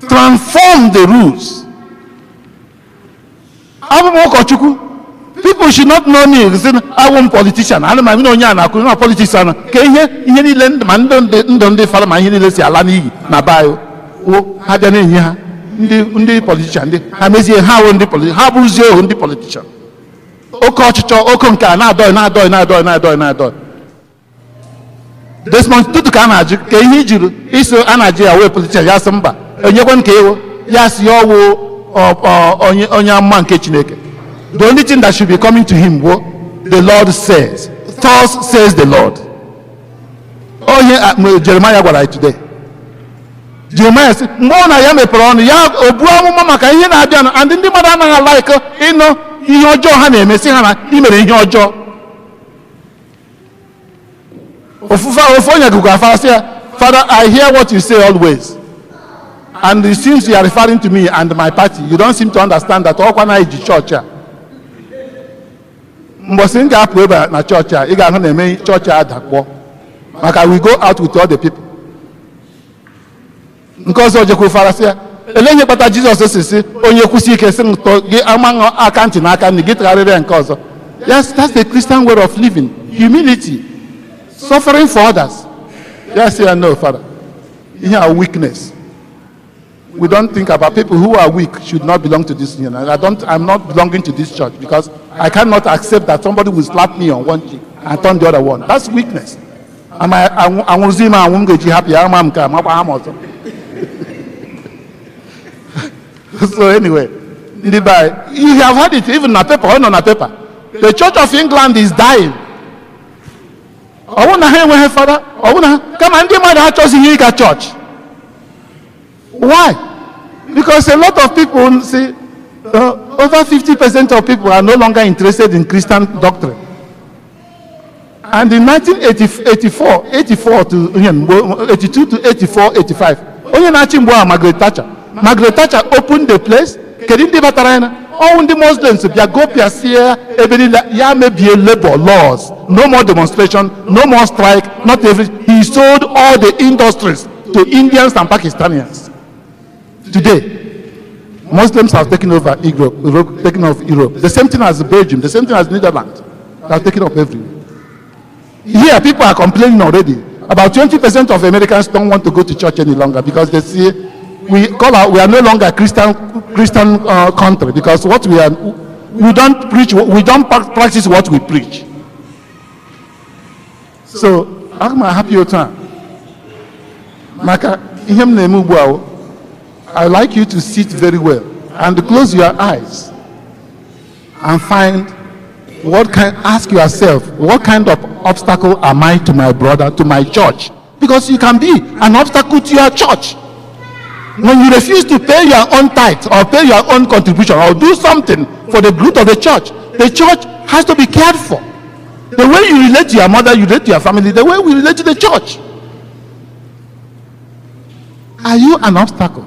Transform the rules. Abụ m ụkọchukwu. People should not know me. I am a politician. I am a politician. Ka ihe niile ma ndị fara ma ihe niile si ala n'iyi na bayo. Ha bịa na-enye ha ndị politician ndị ha mezie ha ndị politician, ha bụrụzie ohu ndị politician. Oke ọchịchọ, oke nke a na-adọị. Desmond Tutu ka a na-ajụ ka ihe ijiri iso a na-ajụ ya wee politician ya sị mba enyekwa nke ewo ya si ọwụ onye amụma nke Chineke. The only thing that should be coming to him, the Lord says. Thus says the Lord. Jeremiah gwara anyị today. Jeremiah sị mgbe ọ na ya mepere ọnụ ya obu amụma maka ihe na-abịa, and ndị mmadụ anaghị like ịnụ ihe ọjọọ ha na-emesi ha na imere ihe ọjọọ. Ofu onye gụgụ afara sị ya, Father, I hear what you say always. And it seems you are referring to me and my party. You don't seem to understand that ọkwa na iji chọọchị a. Mgbọsị m ga-apụ ebe na chọọchị a, ị ga-ahụ na-eme chọọchị a dakpọ. Maka we go out with all the people. Nke ọzọ jekwu farasị ya, ele ihe kpata Jizọs si onye kwụsị ike sị ntọ gị amaghị aka ntị n'aka nri gị tụgharịrị nke ọzọ. Yes, that's the Christian way of living. Humility. Suffering for others. Yes, yeah, no, Father. Here are weakness. We don't think about people who are weak should not belong to this union. I'm not belonging to this church because I cannot accept that somebody will slap me on one cheek and turn the other one. That's weakness. anwụzi m anwụ m ga-eji hapụ ya ama m nke a makwa ha m ọzọ. So anyway, you have heard it even on paper, or not on paper. The Church of England is dying. Father, come and give my church in church. Why? Because a lot of people see, over 50% of people are no longer interested in Christian doctrine. And in 1984 to 82 to 84, 85, Margaret Thatcher. Margaret Thatcher opened the place. All the Muslims go ya may be labor laws, no more demonstration, no more strike, not every. He sold all the industries to Indians and Pakistanians. Today, Muslims have taken over Europe. The same thing as Belgium, the same thing as Netherlands. They have taken up everywhere. Here, people are complaining already. About 20% of Americans don't want to go to church any longer because they see we are no longer a Christian country because we don't preach, we don't practice what we preach. So, I'm happy your time. I'd like you to sit very well and close your eyes and ask yourself, what kind of obstacle am I to my brother, to my church? Because you can be an obstacle to your church. When you refuse to pay your own tithe or pay your own contribution or do something for the good of the church has to be cared for. The way you relate to your mother, you relate to your family, the way we relate to the church. Are you an obstacle?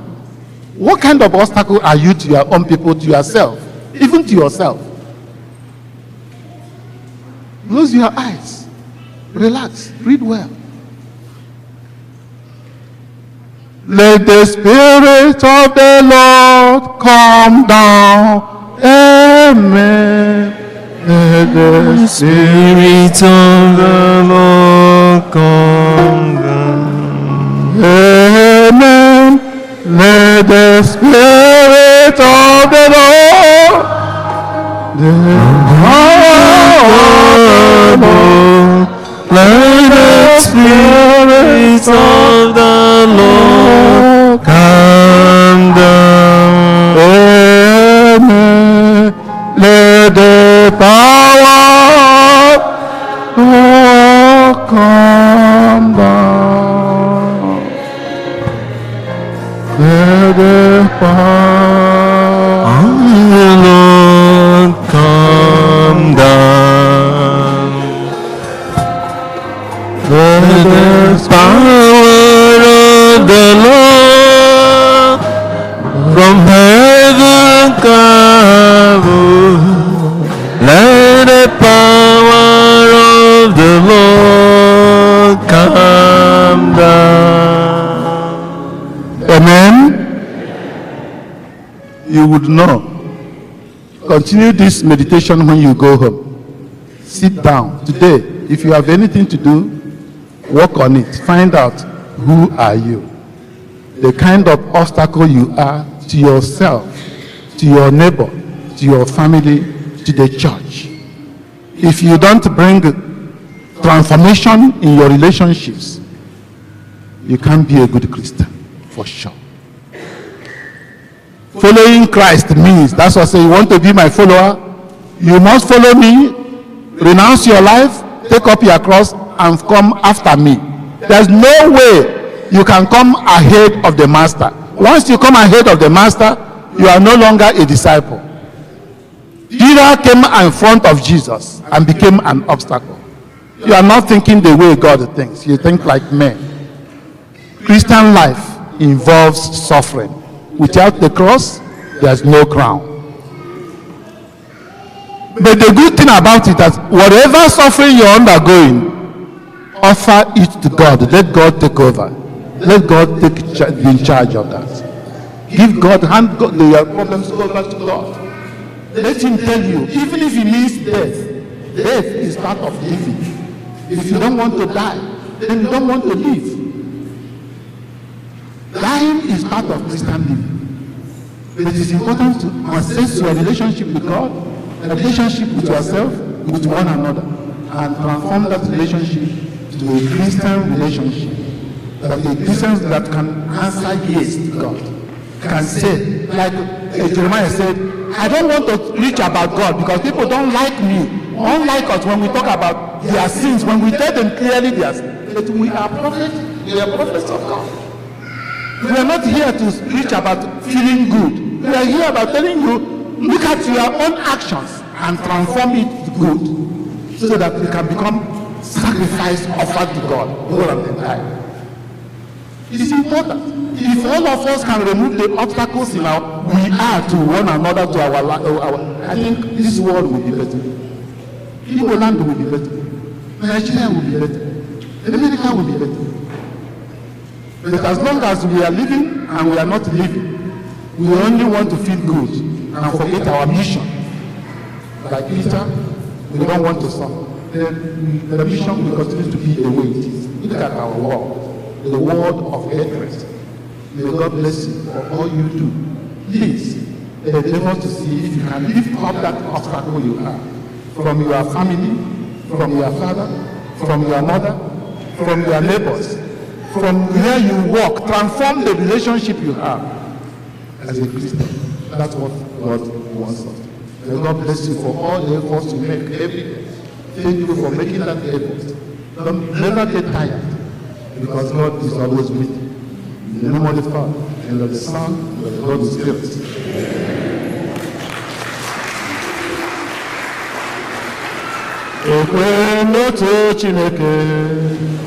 What kind of obstacle are you to your own people, to yourself, even to yourself? Close your eyes. Relax. Read well. Let the Spirit of the Lord come down. Amen. Let the Spirit of the Lord come down. Amen. Let the Spirit of the Lord, let the Spirit of the Lord come down. Amen. Let the power come down. Let the power of the Lord come down. Let the power of the Lord from heaven come. Let the power of the Lord come down. Amen. You would know. Continue this meditation when you go home. Sit down. Today, if you have anything to do, work on it. Find out who are you. The kind of obstacle you are to yourself, to your neighbor, to your family, to the church. If you don't bring transformation in your relationships, you can't be a good Christian, for sure. Following Christ means, that's what I say, you want to be my follower, you must follow me, renounce your life, take up your cross, and come after me. There's no way you can come ahead of the master. Once you come ahead of the master, you are no longer a disciple. Peter came in front of Jesus and became an obstacle. You are not thinking the way God thinks. You think like men. Christian life involves suffering. Without the cross, there's no crown. But the good thing about it is whatever suffering you're undergoing, offer it to God. Let God take over. Let God be in charge of that. Give God, hand your problems over to God. Let him tell you, even if he means death, death is part of living. If you don't want to die, then you don't want to live. Dying is part of Christian living. But it is important to assess your relationship with God, a relationship with yourself, with one another, and transform that relationship to to a Christian relationship, that a Christian that can answer yes to God, can say, like Jeremiah said, I don't want to preach about God because people don't like me, unlike us when we talk about their sins, when we tell them clearly their sins. But we are prophets, we are prophets of God. We are not here to preach about feeling good. We are here about telling you, look at your own actions and transform it to good, so that it can become sacrifice offered to God whole and entire. It is important. If all of us can remove the obstacles in our we are to one another, to our I think this world will be better. Igbo land will be better. Nigeria will be better. America will be better. But as long as we are living and we are not living, we only want to feel good and forget our mission. Like Peter, we don't want to suffer. Then the mission will continue to be the way it is. Look at our world, the world of hatred. May God bless you for all you do. Please, endeavor to see if you can lift up that obstacle you have from your family, from your father, from your mother, from your neighbors, from where you work. Transform the relationship you have as a Christian. That's what God wants us. May God bless you for all the efforts you make every day. Thank you for making that effort. Don't never get tired, because God is always with you. In the name of the Father, and of the Son, and of the Holy Spirit. Ekwe n'otu Chineke.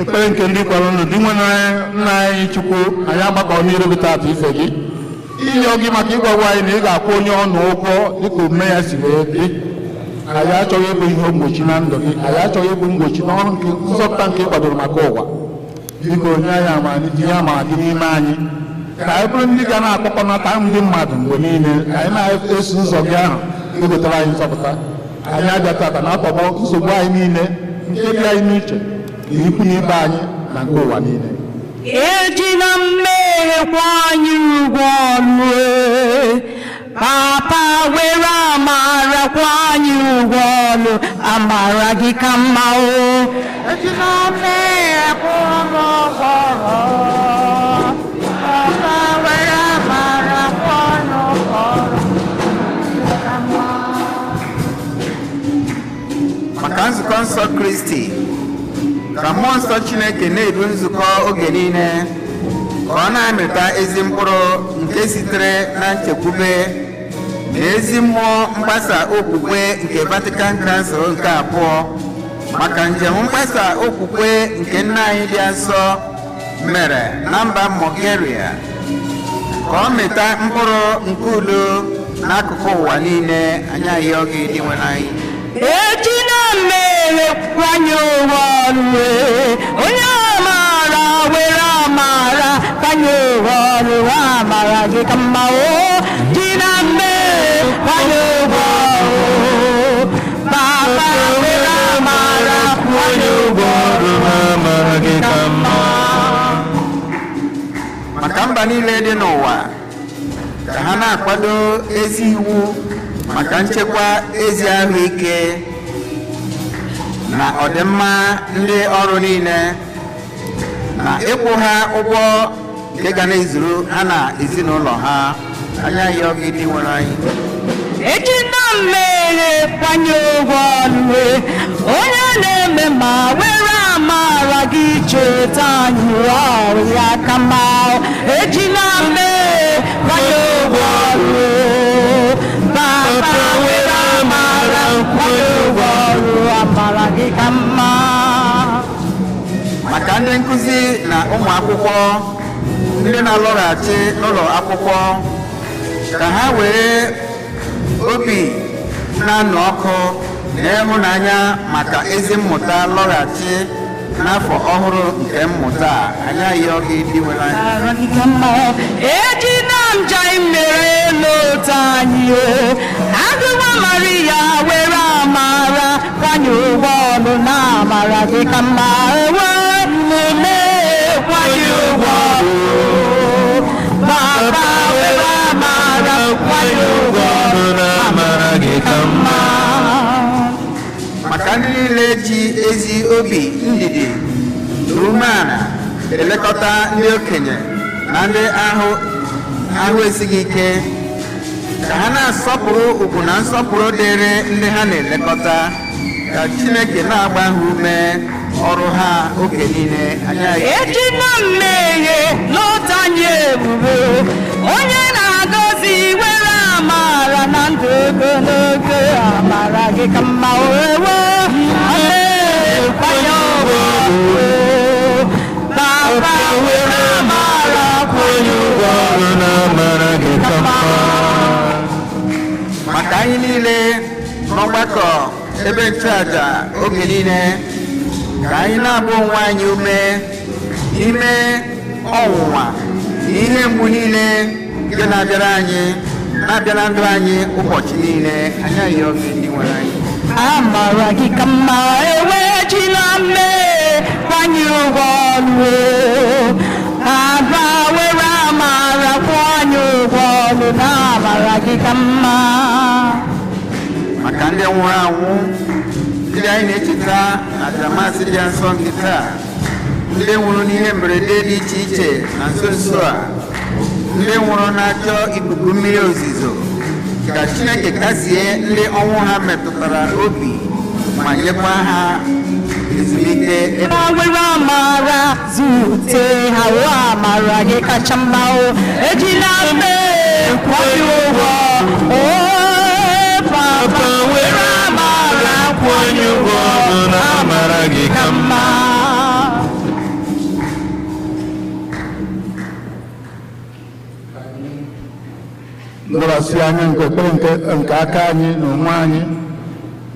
ekpere nke ndị kwara ndụ dị nwe nna anyị Chukwu anyị agbakọ n'iru gị taata ife gị ịrịọ gị maka ịgwagwa anyị na ị ga-akwụ onye ọnụ ụgwọ dịka omume ya si wee dị. Anyị achọghị ịbụ ihe mgbochi na ndụ gị, anyị achọghị ịbụ mgbochi n'ọrụ nke nzọpụta nke ị kwadoro maka ụwa. Biko onye anyị amara tinye amara dị n'ime anyị ka anyị bụrụ ndị ga na-akpọkọnata ndị mmadụ mgbe niile ka anyị na-eso ụzọ gị ahụ ga-ewetara anyị nzọpụta. Anyị abịa tata na-atọgbọ nsogbu anyị niile nke dị anyị n'iche na ikwu na ibe anyị na nke ụwa niile. Ejina mmehie kwa anyị ụgwọ ọlụ, Papa were amara kwa anyị ụgwọ ọlụ, amara gị ka mma o. Ejina mmehie kwa anyị ụgwọ ọlụ, Papa were amara kwa anyị ụgwọ ọlụ, ka mma. Maka nzukọ nsọ Kristi, ka mmụọ nsọ Chineke na-edu nzukọ oge niile ka ọ na-amịta ezi mkpụrụ nke sitere na nchekwube na ezi mmụọ mgbasa okwukwe nke Vatican Council nke abụọ maka njem mgbasa okwukwe nke nna anyị dị nsọ mere na mba Bulgaria, ka ọ mịta mkpụrụ nke udo n'akụkụ ụwa niile. Anyị ayọ gị dị nwere anyị. Ejina mmehie kwa anyị ụgwọ ọlụ, onye amara were amara kwa anyị ụgwọ ọlụ, amara gị ka mma o. Ejina mmehie kwa anyị ụgwọ ọlụ, Papa were amara kwa anyị ụgwọ ọlụ, amara gị ka mma. Maka mba niile dị n'ụwa ka ha na-akwado ezi iwu maka nchekwa ezi ahụike na ọdịmma ndị ọrụ niile na ịkwụ ha ụgwọ nke ga na-ezuru ha na ezinụlọ ha. Anyị ayọ gị dị nwere anyị. Ejina mmehie kwa anyị ụgwọ ọlụ, onye na-eme ma were amara gị cheta anyị ọrụ ya ka mma. Ejina mmehie kwa anyị ụgwọ ọlụ, Papa were amara kwa anyị ụgwọ ọlụ, amara gị ka mma. Maka ndị nkụzi na ụmụ akwụkwọ ndị na-alọghachi n'ụlọ akwụkwọ, ka ha were obi na-anụ ọkụ na ịhụnanya maka ezi mmụta lọghachi n'afọ ọhụrụ nke mmụta. Anyị ayọ gị dị nwere anyị. Ejina nja mere n'otu anyị, Agụwa Maria were amara kwa anyị ụgwọ ọlụ, na amara gị ka mma. Emume kwa anyị ụgwọ ọlụ, Papa were amara kwa anyị ụgwọ ọlụ, na amara gị ka mma. Maka ndị niile ji ezi obi ndidi na umeala elekọta ndị okenye na ndị ahụ esighị ike, ka ha na-asọpụrụ ugwu na nsọpụrụ dịrị ndị ha na-elekọta, ka Chineke na-agba ha ume ọrụ ha oge niile. Ejina mmehie n'otu anyị ebube, onye na-agọzi were amara na ndụ ogologo, amara gị ka mma. Owewe kwanye ụgwọ ọlụ, Papa were amara kwanye ụgwọ ọlụ, na amara gị ka mma. Maka anyị niile n'ọgbakọ ebe nchụaja oge niile, ka anyị na-agba onwe anyị ume ime ọnwụnwa na ihe mgbu niile nke na-abịa na ndụ anyị ụbọchị niile. Anyị ayọ gị ndị nwere anyị. Amara gị ka mma. Ejina mmehie kwa anyị ụgwọ ọlụ, Aba were amara kwa anyị ụgwọ ọlụ, na amara gị ka mma. Maka ndị nwụrụ anwụ ndị anyị na-echeta na Damasị dị nsọ nke taa, ndị nwụrụ n'ihe mberede dị iche iche na nso nso a, ndị nwụrụ na-achọ ikuku mmiri ozizo, ka Chineke kasie ndị ọnwụ ha metụtara obi ma nyekwa ha ezumike. Were amara zute ha, amara gị kacha mma. Ejina mmehie kwa anyị ụgwọ, Papa were amara kwa anyị ụgwọ ọlụ, na amara gị ka mma. lekwasị anya nke ekpere nke aka anyị na onwe anyị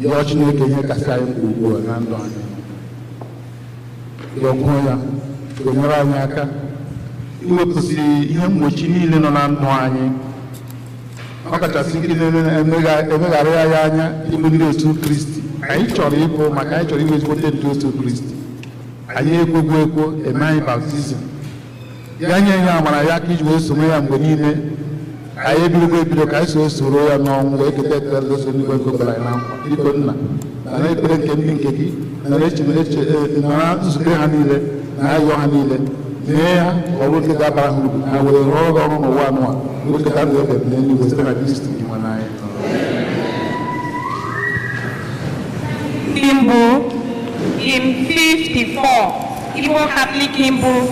yọọ Chineke ihe kasị anyị mkpa ugbu a na ndụ anyị yọgwuo ya ga-enyere anyị aka iwepụsị ihe mgbochi niile nọ na ndụ anyị ọkachasị nke emeghara ya anya ịbụ ndị otu Kristi anyị chọrọ ịbụ maka anyị chọrọ ịbụ ezigbote ndị otu Kristi anyị ekwegwu ekwo eme anyị baptizim ya nye ya amara ya ka iji wee soro ya mgbe niile anyị ebido ka anyị soro ya n'ọnwụ wee keta ekpere doso n'igwe nke okwere anyị na nkwa biko nna na ekpere nke ndị nke gị nara nzukọ ha niile na ayọ ha niile mee ya ka ọ bụrụ nke ga-abara ha uru ha were rụọ ọrụ ọrụ n'ụwa anụwa weketa ndụ ebe n'eluigwe site na Kristi nwe n'anya. In 54, Igbo Catholic Hymn Book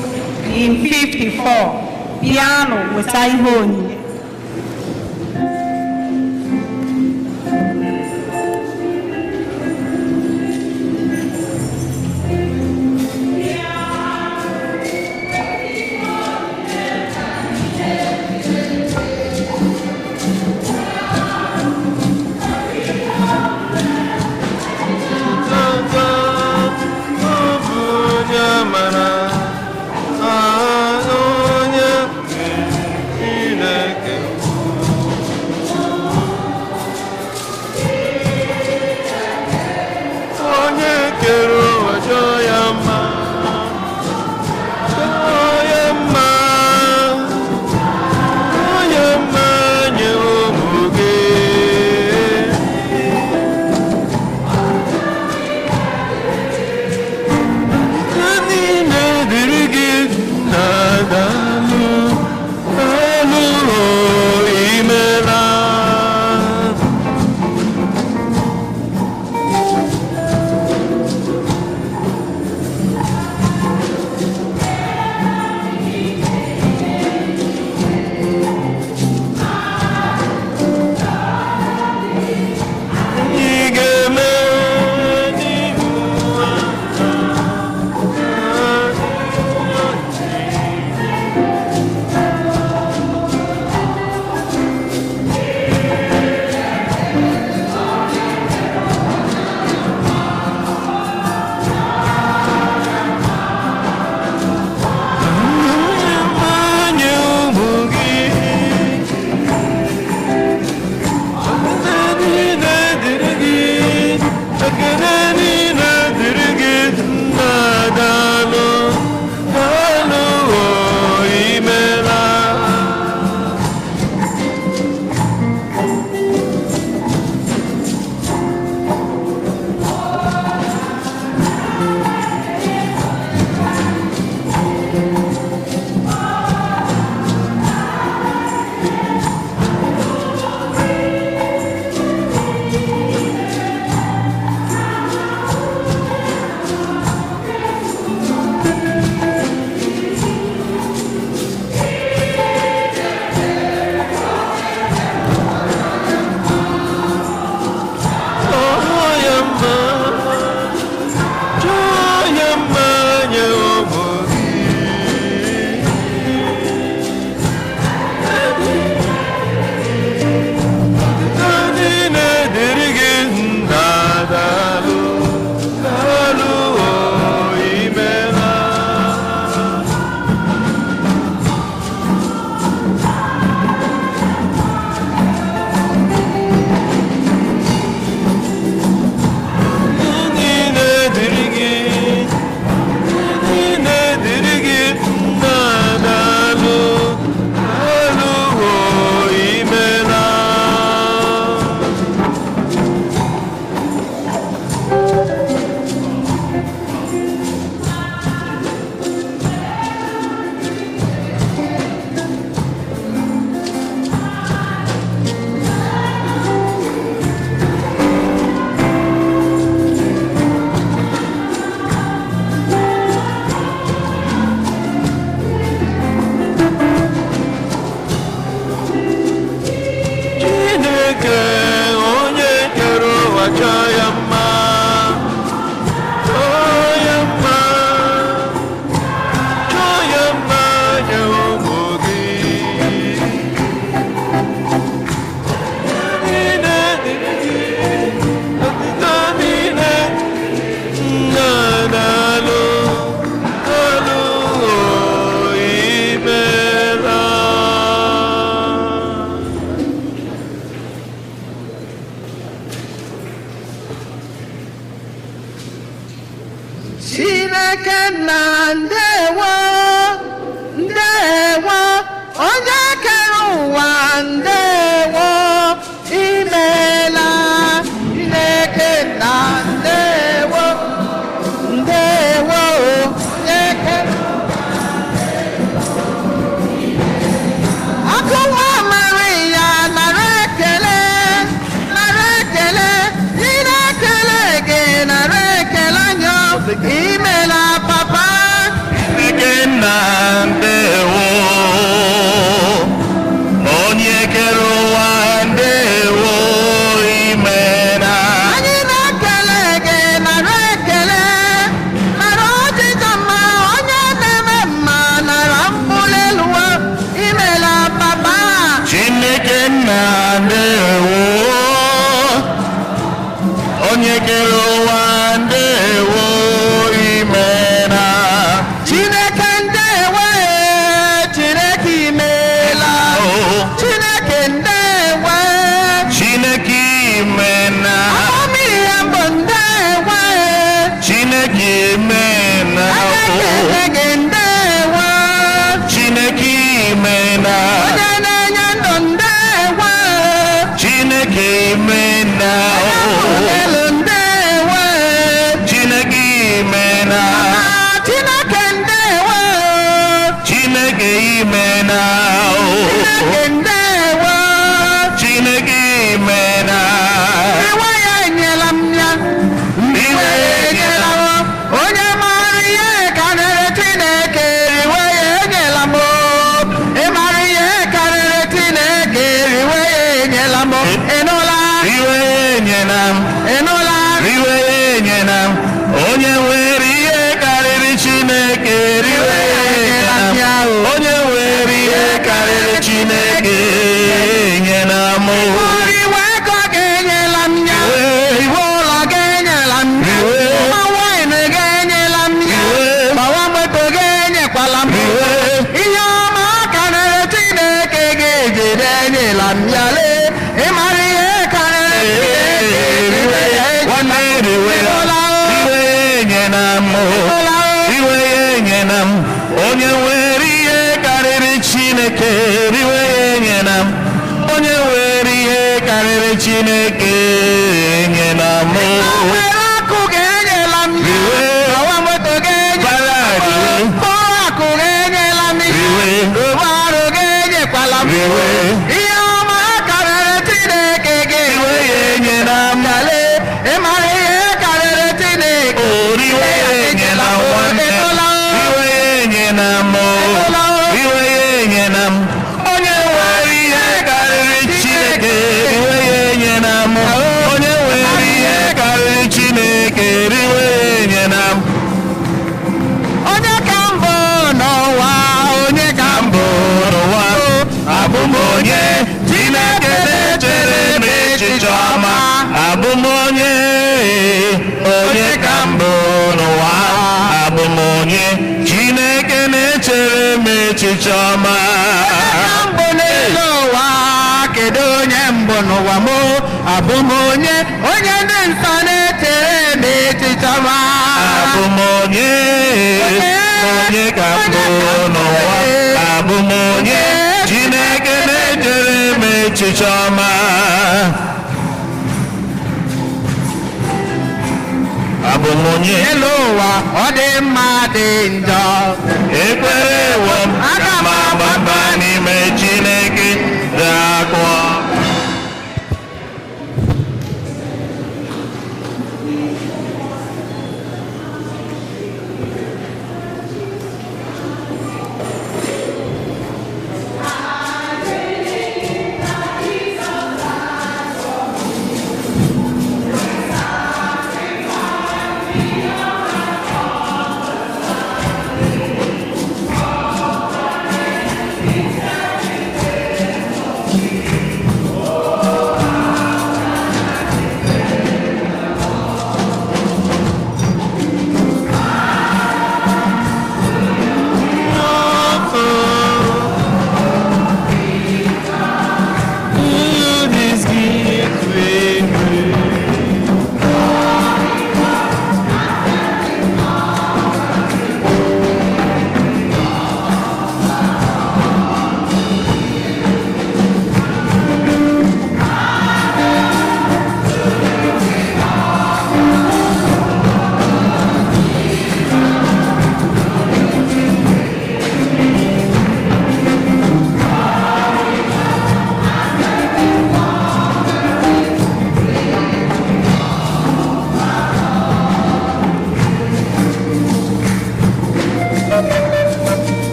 in 54, piano weta ihe onyinye. Chineke na ndewo ndewo onye kere ụwa ndewo imela Chineke na ndewo ndewo onye kere akụwa Maria nara ekele Chinekele gị nara ekele anyị imela papa Chineke na ndewo onye kere ụwa ndewo imela anyị na-ekele gị nara ekele nara ọdịda mma onye na-eme mma nara mbuli elu imela papa Chineke na ndewo onye kere ụwa ndewo imela Chineke ndewo Chineke imela Chineke ndewo Chineke imela amamihe bụ ndewo Chineke imela ekele gị ndewo Chineke imela onye na-enye ndụ ndewo Chineke imela elu ndewo Chineke imela Chineke ndewo Chineke imela Chineke ndewo Chineke imela iwe ya enyela m ya iwe ya enyela m onye maara ihe karịrị Chineke iwe ya enyela m ịmara ihe karịrị Chineke iwe ya enyela m ịnụla iwe enyela m ịnụla iwe enyela m onye nwere ihe karịrị Chineke iwe enyela m onye nwere ihe karịrị Chineke enyela m iwe ego gị enyela m ya iwe ụlọ gị enyela m ya ma waịn gị enyela m ya ma nwa moto gị enyekwala m ihe ọma karịrị Chineke gị ejide enyela m ya lee ịmara ihe karịrị Chineke nwanne iwe enyela m iwe enyela m onye nwere ihe karịrị Chineke iwe enyela m onye nwere ihe karịrị Chineke enyela m nwere akụ gị enyela m ya ọwa moto gị enyela m akụ gị enyela m ya ụgbọ ọrụ gị enyekwala m ihe ọma karịrị Chineke gị iwe enyela m ịmara ihe karịrị Chineke iwe enyela m nwanne iwe enyela m iwe enyela m onye nwere ihe karịrị Chineke iwe enyela m onye nwere ihe karịrị Chineke iwe enyela m onye ka mbụ n'ụwa onye ka mbụ n'ụwa abụ m onye Chineke na-echere m echiche ọma abụ m onye ka mbụ n'ụwa abụ m onye Chineke na-echere m echiche ọma mbụ n'elu ụwa kedu onye mbụ n'ụwa m abụ m onye ndị nsọ na-echere m echiche ọma abụ m onye ka mbụ n'ụwa abụ m onye Chineke na-echere m echiche ọma abụ m onye elu ụwa ọ dị mma dị njọ ekwere ewo m Aga m ma gbaba n'ime Chineke ga-akpọ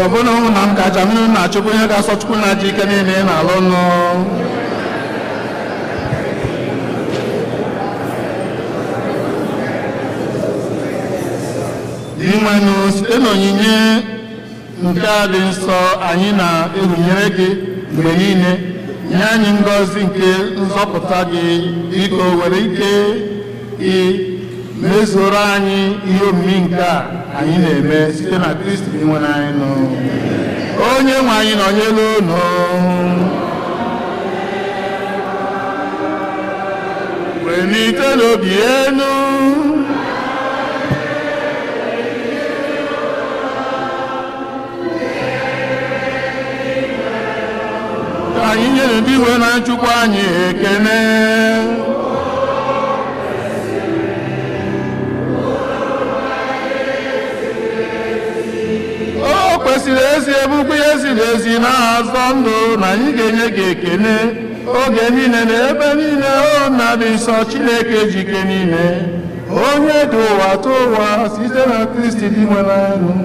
ọbụna ụmụ na nkacha mmiri na-achụkwu ihe ga-asọ Chukwu na ji ike niile ị na-alụ nụ. Inwenụ site n'onyinye nke a dị nsọ anyị na-ehunyere gị mgbe niile, nye anyị ngọzi nke nzọpụta gị, biko were ike gị mezuru anyị ihe omimi nke a anyị na-eme site na Kristi nwere anyị nụ. Onye nwe anyị nọnyere unu. Welite n'obi enu. Anyị nyere ndị iwe na-achụkwu anyị ekene. O kwesịrị ezi ebukwa ihe ziri ezi na-azọ ndụ na anyị ga-enye gị ekene oge niile na ebe niile. O na dị nsọ Chineke jike niile, onye dị ụwa tụ ụwa site na Kristi dị nwere anyị,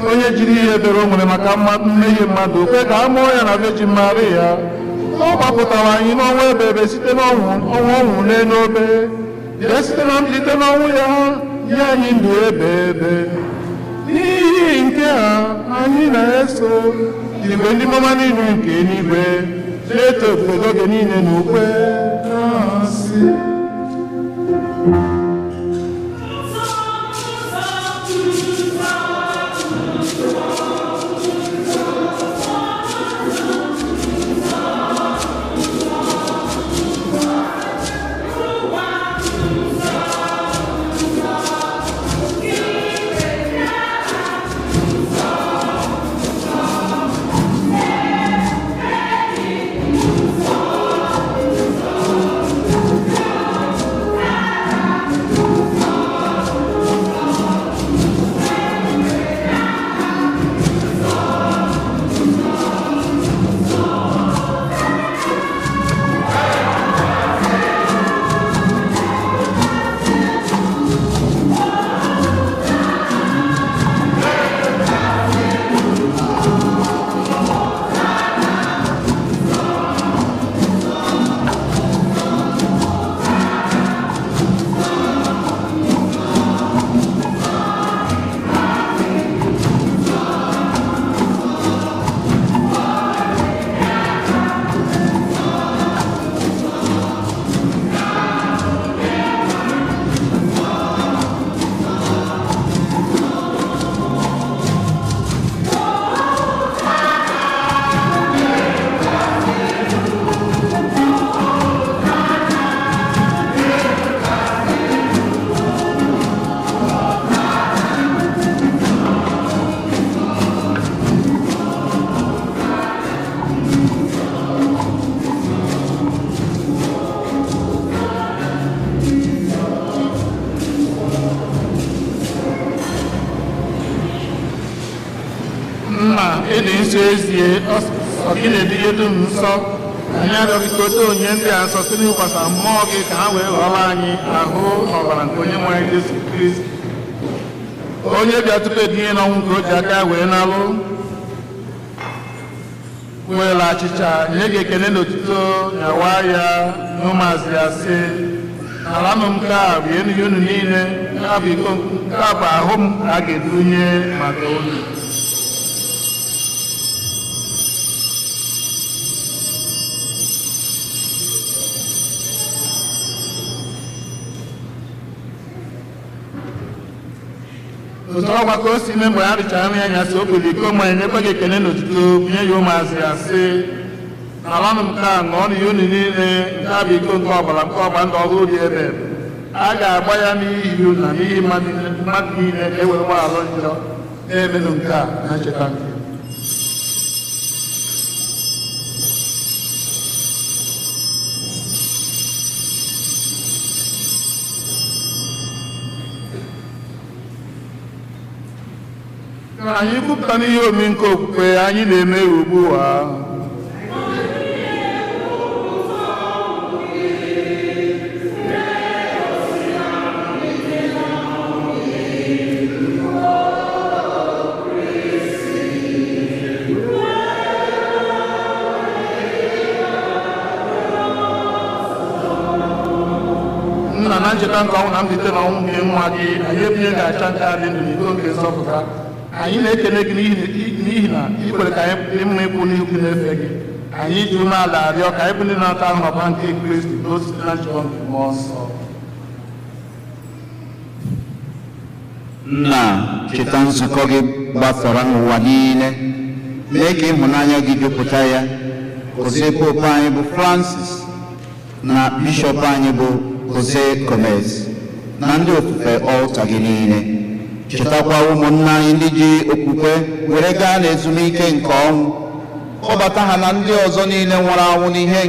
onye jiri ihe ebere o nwere maka mmehie mmadụ kwe ka a mụọ ya na Virgin Maria. Ọ gbapụtara anyị n'ọnwa ebebe site n'ọnwụ ọnwụ n'elu obe, bịa site na mbilite n'ọnwụ ya nye anyị ndụ ebe ebe. N'ihi nke a anyị na-eso igwe ndị mama niile nke eluigwe na-eto ofufe oge niile na ukwe na-asị ịdị nsọ ezie ọ gị na-edu ihe dum nsọ. Anyị arịọghị ka ote onye ndị a nsọ site n'ịkwasa mmụọ gị ka ha wee ghọrọ anyị ahụ ọbara nke onye nwe anyị Jesu Kristi, onye bịa tupu edinye n'ọnwụ nke o ji aka wee nalụ were achịcha nye gị ekene n'otuto nyawa ya n'ụmụazị ya sị, alanụ m nke a bụ enu unu niile, nke a bụ iko, nke a bụ ahụ m a ga-edunye maka unu. Otu ọgwa ka o si mee mgbe ha richara nri anya sị o biri iko mmanya nyekwa gị ekene n'otuto bunye ya ụmụazị ya sị, n'alanụ m nke a ṅụọ n'ihe unu niile, nke a bụ iko nke ọbara nke ọgba ndụ ọhụrụ dị ebe a ga-agba ya n'ihi unu na n'ihi mmadụ niile ka e wee gbaghalụ njọ. Na-emenụ nke a na ncheta nke anyị kwupụta n'ihe omimi nke okwukwe anyị na-eme ugbu a. ekwela nke ọnwụ na mbilite na ọnwụ nke nwa gị, anyị ebinye ga-acha nke adị ndụ n'iko nke nzọpụta. Anyị na-ekele gị n'ihi na ị kwere ka anyị dị mma ịkwụ n'ihu gị na-efe gị. Anyị ji umeala arịọ ka anyị bụ ndị na-ata ahụhụ nke Kristi na site na njikọ nke mmụọ nsọ. Nna, cheta nzukọ gị gbasara n'ụwa niile, mee ka ịhụnanya gị jupụta ya. Gọzie pope anyị bụ Francis na bishọp anyị bụ Jose Gomez na ndị ofufe ọlta gị niile. Chetakwa ụmụnna anyị ndị ji okwukwe were gaa n'ezumike nke ọnwụ. Kpọbata ha na ndị ọzọ niile nwụrụ anwụ n'ihe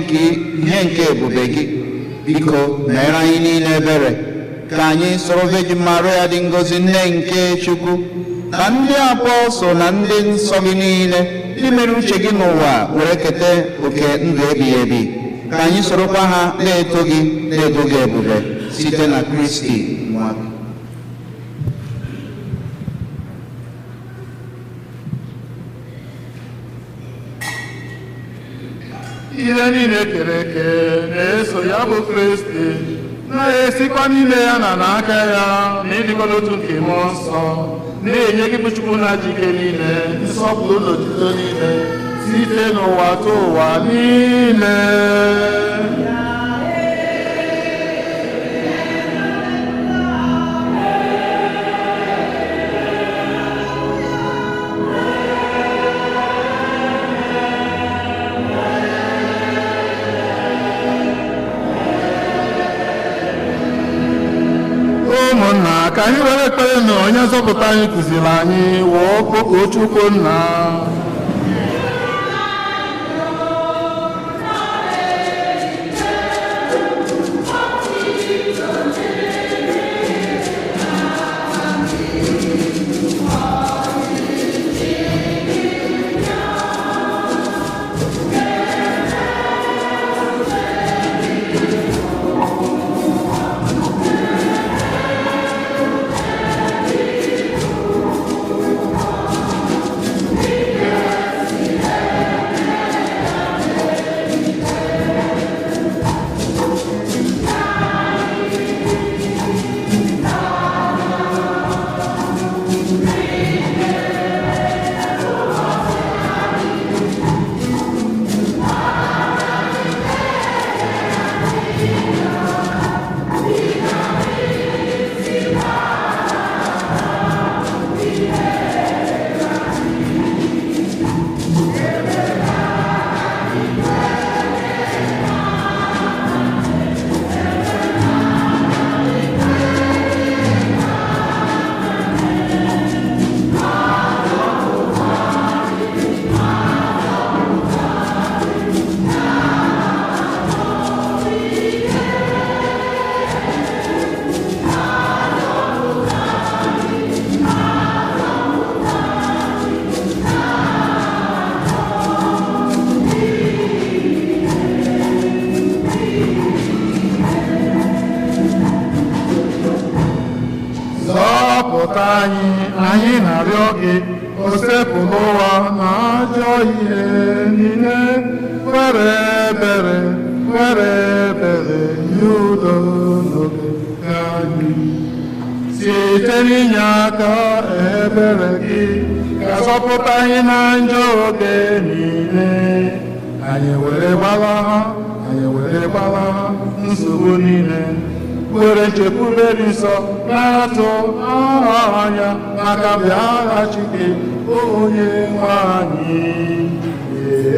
nke ebube gị. Biko meere anyị niile ebere ka anyị soro Virgin Maria dị ngọzi nne nke Chukwu na ndị apọstọl na ndị nsọ gị niile ndị mere uche gị n'ụwa were keta oke ndụ ebighị ebi. Ka anyị sorokwa ha na-eto gị ebube site na Kristi nwa gị. Ihe niile kere eke na-eso ya bụ Kristi, na-esikwa n'ime ya na n'aka ya na ịdịkọ n'otu nke mmụọ nsọ, na-enye gị bụ Chukwu na ji ike niile, nsọpụrụ na otuto niile site n'ụwa tụ ụwa niile. Ụmụnna, ka anyị were ekpere na onye nzọpụta anyị kụziri anyị wee kpọkuo Chukwu Nna. Anyị na-arịọ gị, osepụla ụwa na ajọ ihe niile, were ebere nye udo n'oge anyị. Site n'inye aka ebere gị, ga-azọpụta anyị na njọ oge niile. Anyị were gbalaha nsogbu niile, were nchekwube dị nsọ na-atụ anya maka bịaghachi gị onye nwe anyị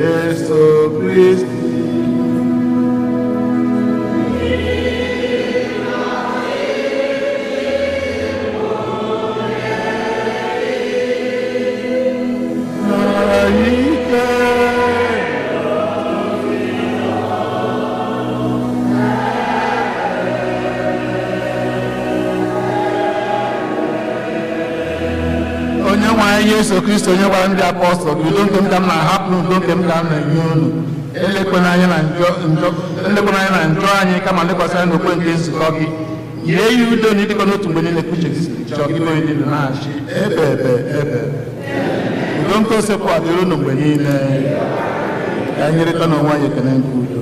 Yesu Kristi. Yesu Kristo onye gwara ndị apọstọl gị, udo nke m ka m na-ahapụ, udo nke m ka m na-enye unu. Elekwana anya na njọ anyị, kama lekwasị anya n'okwe nke nzukọ gị. Yie ya udo na ịdịkọ n'otu mgbe niile ka uche gị chọọ gị mee niile na-achị ebe. Udo nke osekwu adịrị unu mgbe niile. Ka anyị nyerịta n'onwe anyị ekele nke udo.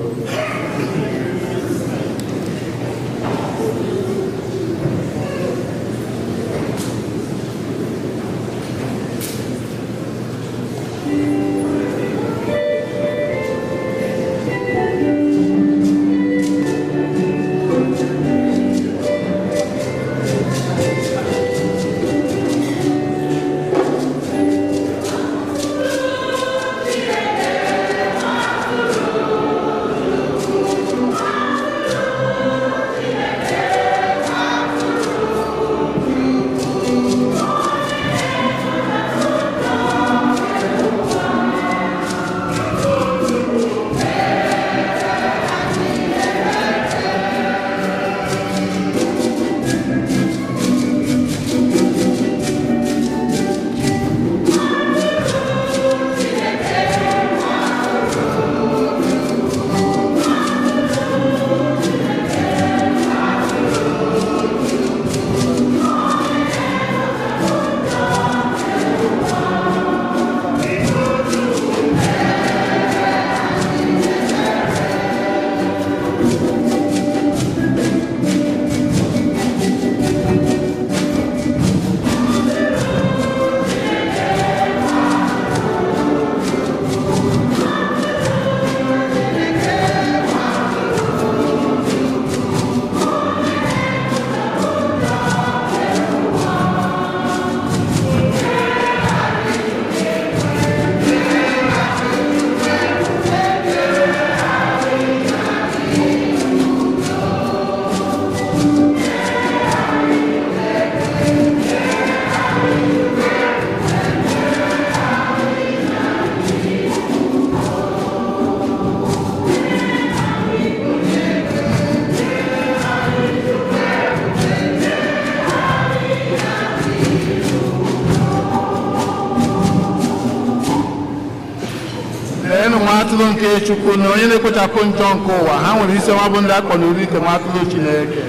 nke Chukwu na onye na-ekpochapụ njọ nke ụwa ha nwere isi ọma bụ ndị akpọ n'uri ike ma atụrụ Chineke.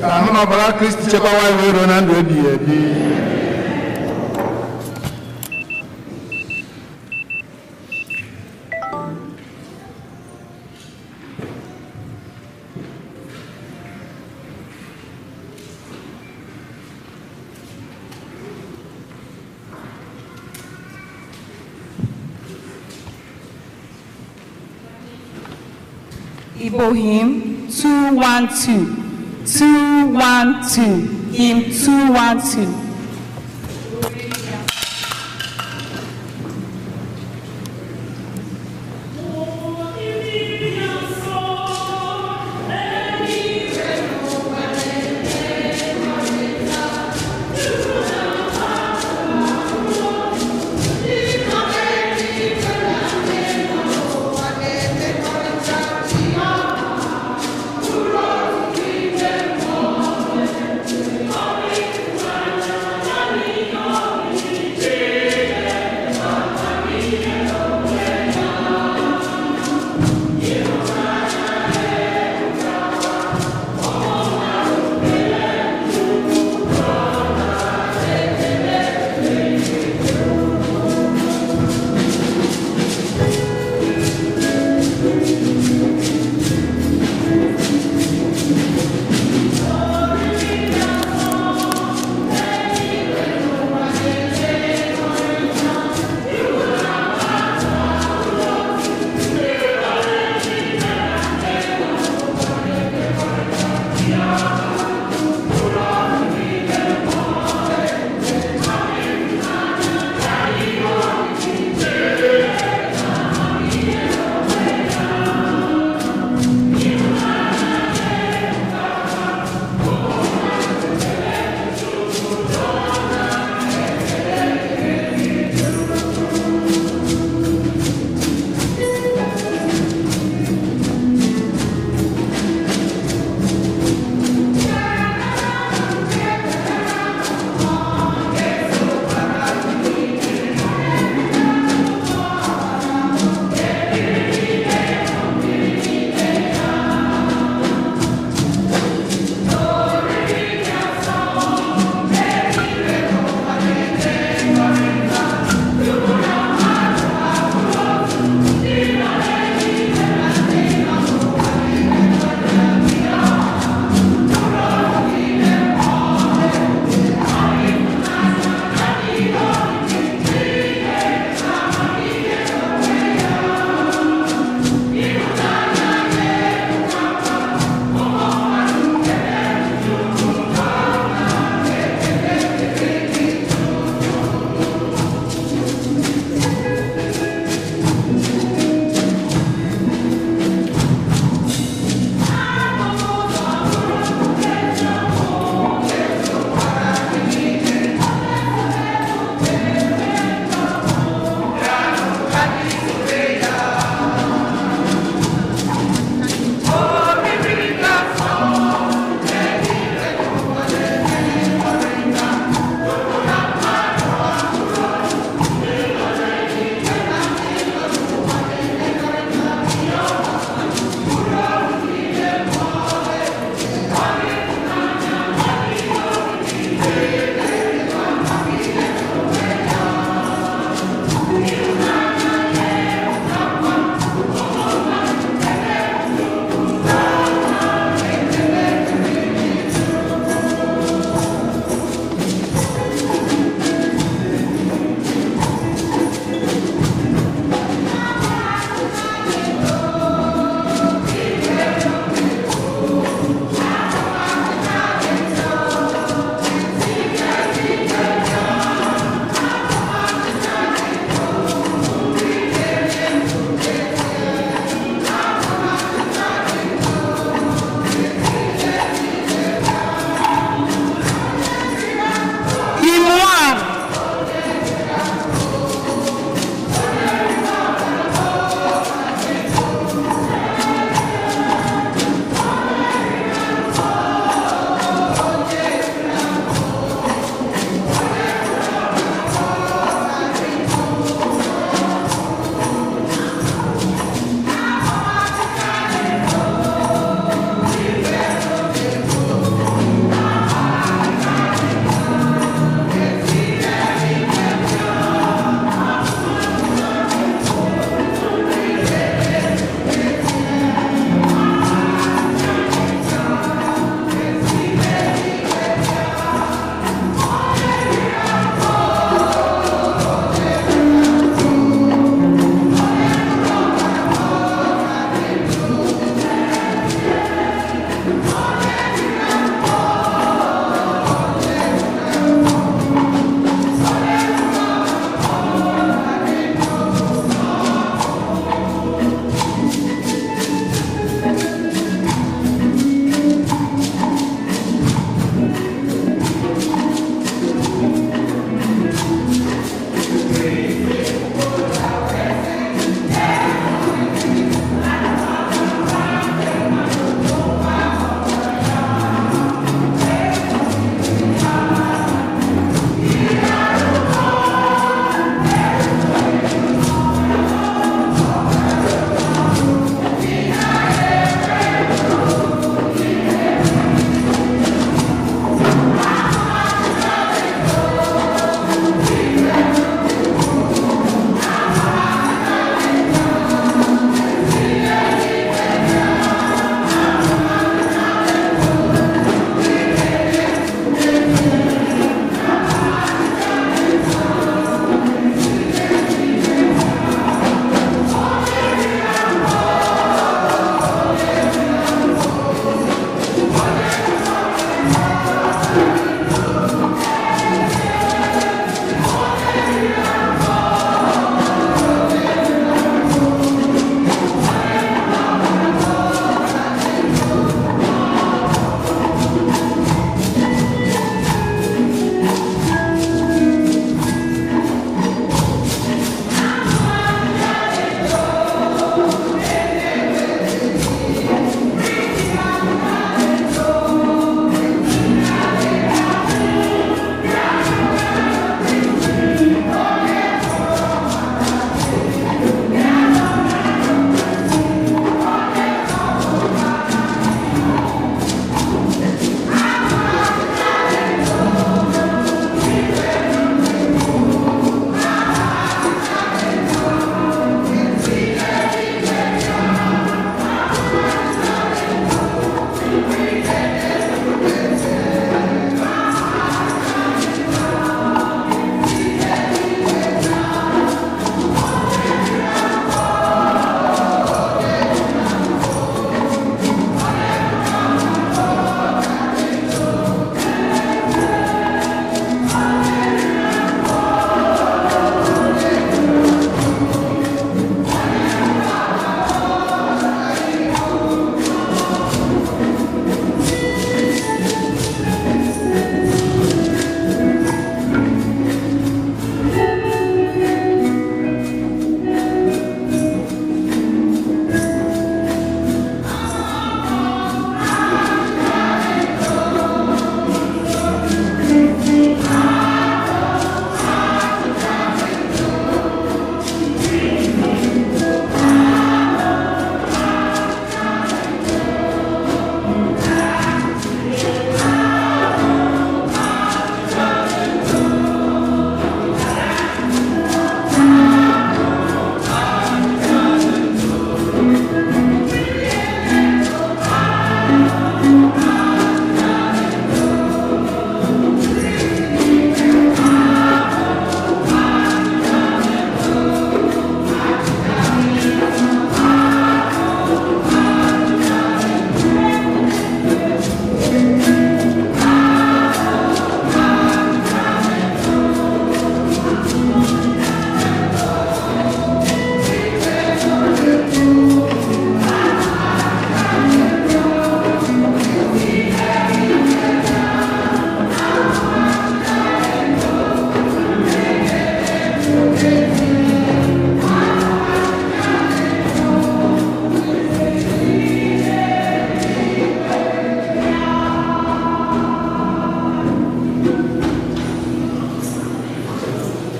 Ka ahụ na ọbara Kristi chekwawa iwe ruo na ndụ ebighị ebi. Igbo hymn 212. 212. Hymn 212.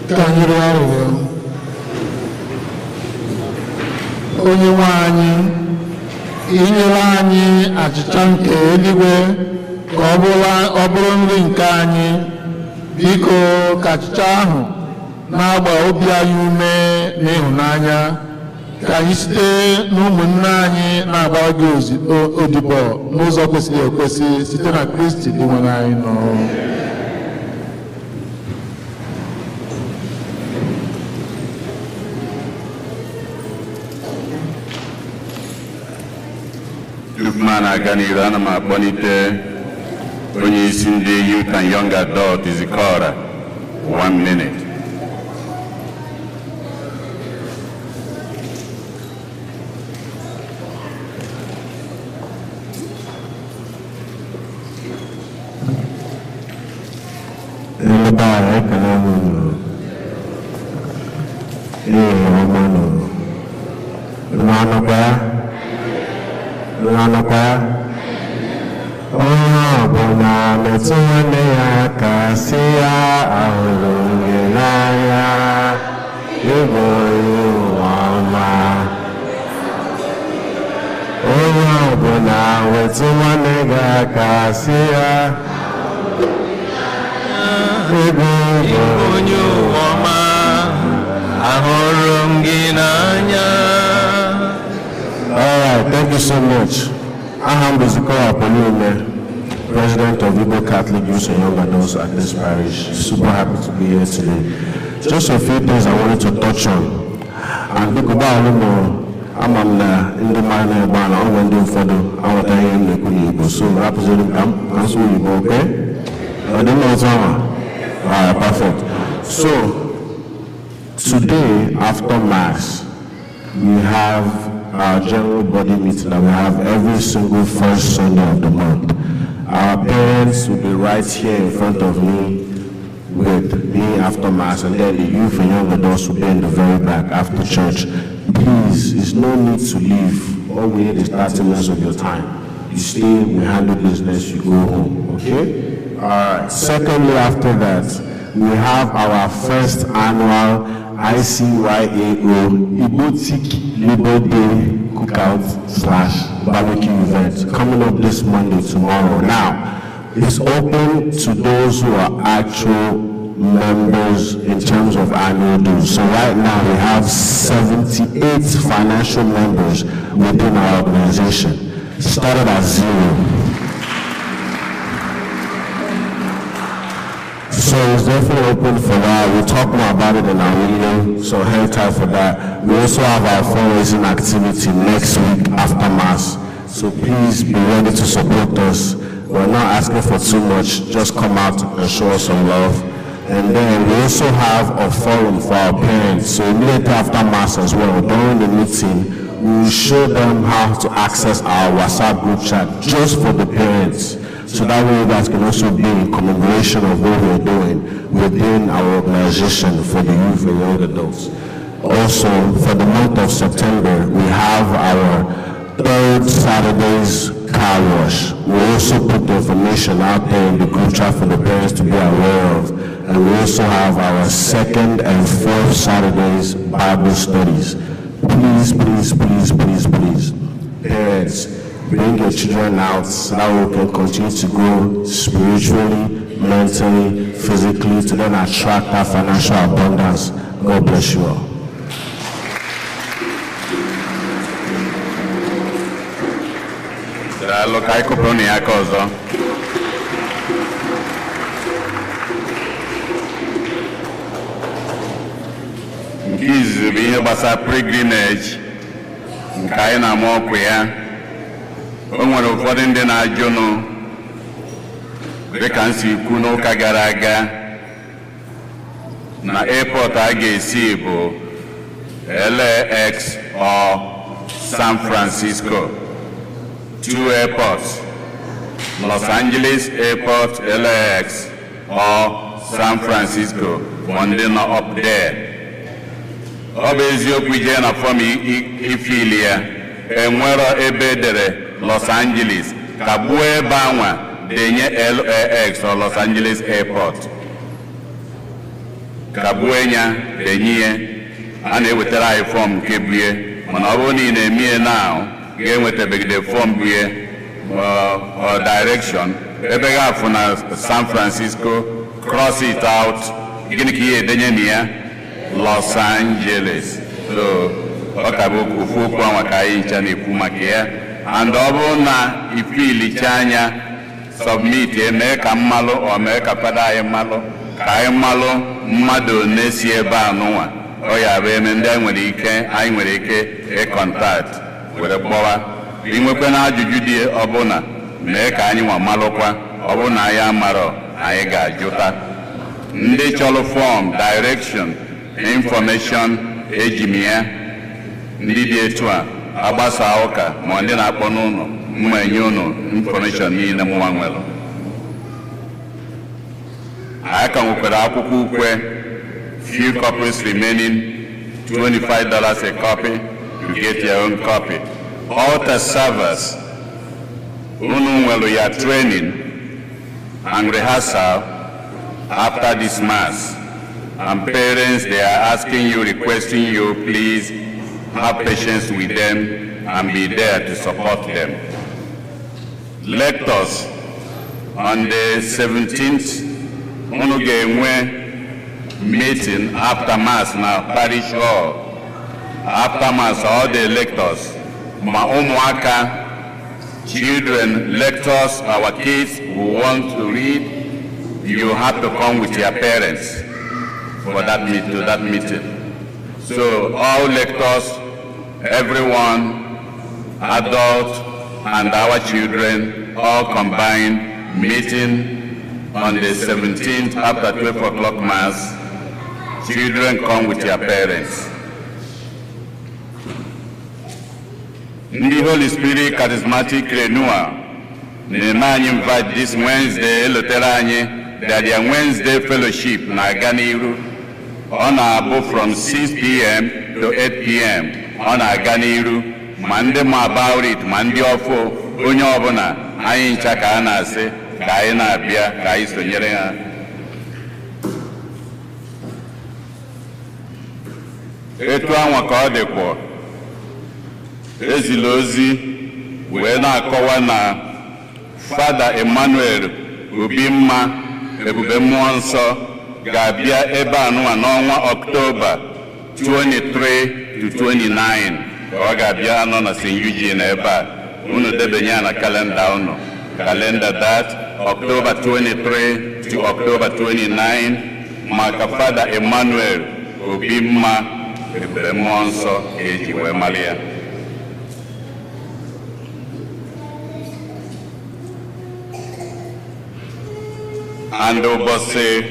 Ka anyị rịọ arịrịọ. Onye nwe anyị, inyere anyị achịcha nke eluigwe ka ọ bụrụ nri nke anyị. Biko ka achịcha ahụ na-agba obi anyị ume n'ịhụnanya, ka anyị site n'ụmụnne anyị na-agba gị odibo n'ụzọ kwesịrị ekwesị site na Kristi dị nwere anyị nọ. Tupu na-aga n'ihu, ana m akpọlite onye isi ndị Youth and Young Adult Izikora 1 minute. Thank you so much. I'm Izikora Apollo, President of Igbo Catholic Youth and Young Adults at this parish. Super happy to be here today. Just a few things I wanted to touch on. And look about I'm in the minor ban. I'm going to do for the Igbo. So representing Council Igbo, okay? I didn't know it's alright, perfect. So today after Mass, we have our general body meeting that we have every single first Sunday of the month. Our parents will be right here in front of me with me after Mass, and then the youth and young adults will be in the very back after church. Please, there's no need to leave. All we need is 30 minutes of your time. You stay, we handle business, you go home, okay? Alright. Secondly, after that, we have our first annual ICYAO Ibotik Labor Day Cookout/barbecue event coming up this Monday, tomorrow. Now, it's open to those who are actual members in terms of annual dues. So right now we have 78 financial members within our organization. Started at 0. So it's definitely open for that. We'll talk more about it in our meeting, so hang tight for that. We also have our fundraising activity next week after Mass, so please be ready to support us. We're not asking for too much, just come out and show us some love. And then we also have a forum for our parents, so immediately after Mass as well, during the meeting, we will show them how to access our WhatsApp group chat just for the parents. So that way you guys can also be in commemoration of what we're doing within our organization for the youth and young adults. Also, for the month of September, we have our 3rd Saturday's car wash. We also put the information out there in the group chat for the parents to be aware of. And we also have our 2nd and 4th Saturdays Bible studies. Please, please, please, please, please, parents, bring your children out so that we can continue to grow spiritually, mentally, physically, to then attract that financial abundance. God bless you all. Nke izu bụ ihe gbasara pilgrimage nke anyị na-ama ọkụ ya. O nwere ụfọdụ ndị na-ajụnụ dịka m si kwu n'ụka gara aga na airport a ga-esi bụ LAX or San Francisco. 2 airports, Los Angeles Airport, LAX, or San Francisco, one day not up there. Obviously, we get a from Ifilia, and where ebe Los Angeles, Kabue Bawa, Denye LAX or Los Angeles Airport. kagbuo ya denye a na-ewetara anyị fọm nke bie mana ọ bụrụ na ị na-eme now ga-enwetabegide fọm bie direction ebe ga-afụ na San Francisco cross it out gịnị ka ihe edenye na ya Los Angeles so ọ ka bụ ofu okwu anwa ka anyị ncha na-ekwu maka ya and ọ bụrụ na ifilicha anya submit eme ka mmalụ o mee ka fada anyị mmalụ ka anyị mmalụ mmadụ na-esi ebe a n'ụwa ọ ya bụ eme ndị anyị nwere ike ịkọntaktị were kpọwa inwekwe na ajụjụ dị ọbụla mee ka anyị nwa malụkwa ọ bụ na anyị amarọ anyị ga-ajụta ndị chọrọ fọm direction information ejimia ndị dị etu a agbasa ụka ma ndị na-akpọ n'ụlọ mma enye ụnụ information niile mụnwa nwere anyị ka nwekwara akwụkwọ ukwe few copies remaining $25 a copy you get your own copy altar servers unu nwere ya training and rehearsal after this mass and parents they are asking you requesting you please have patience with them and be there to support them. Lectors on the 17th unu ga-enwe meeting after mass na parish hall after mass all the lectors ma ụmụaka children lectors our kids who want to read you have to come with your parents for that meeting so all lectors everyone adult and our children all combined meeting on the 17th after 12 o'clock mass. Children come with your parents. The Holy Spirit Charismatic Renewal, we invite this Wednesday, their Wednesday fellowship, Naganiru, on our from 6 p.m. to 8 p.m. on Aganiru, Monday about it, Monday ofo, Unyobona, Ayin Chakana se, Kaina Bia, Kais Tonyere. Etwa Wakadeko, Ezilozi, Wena Kawana, Father Emmanuel, Ubima, Ebubemonso, Gabia Ebanu and October 23 to 29. Gabia Anona St. Eugene Eba, Uno de Benyana calendar that October 23 to October 29, Maka Father Emmanuel, Ubima, Ebubemonso, Ejiwe Malia. And Obose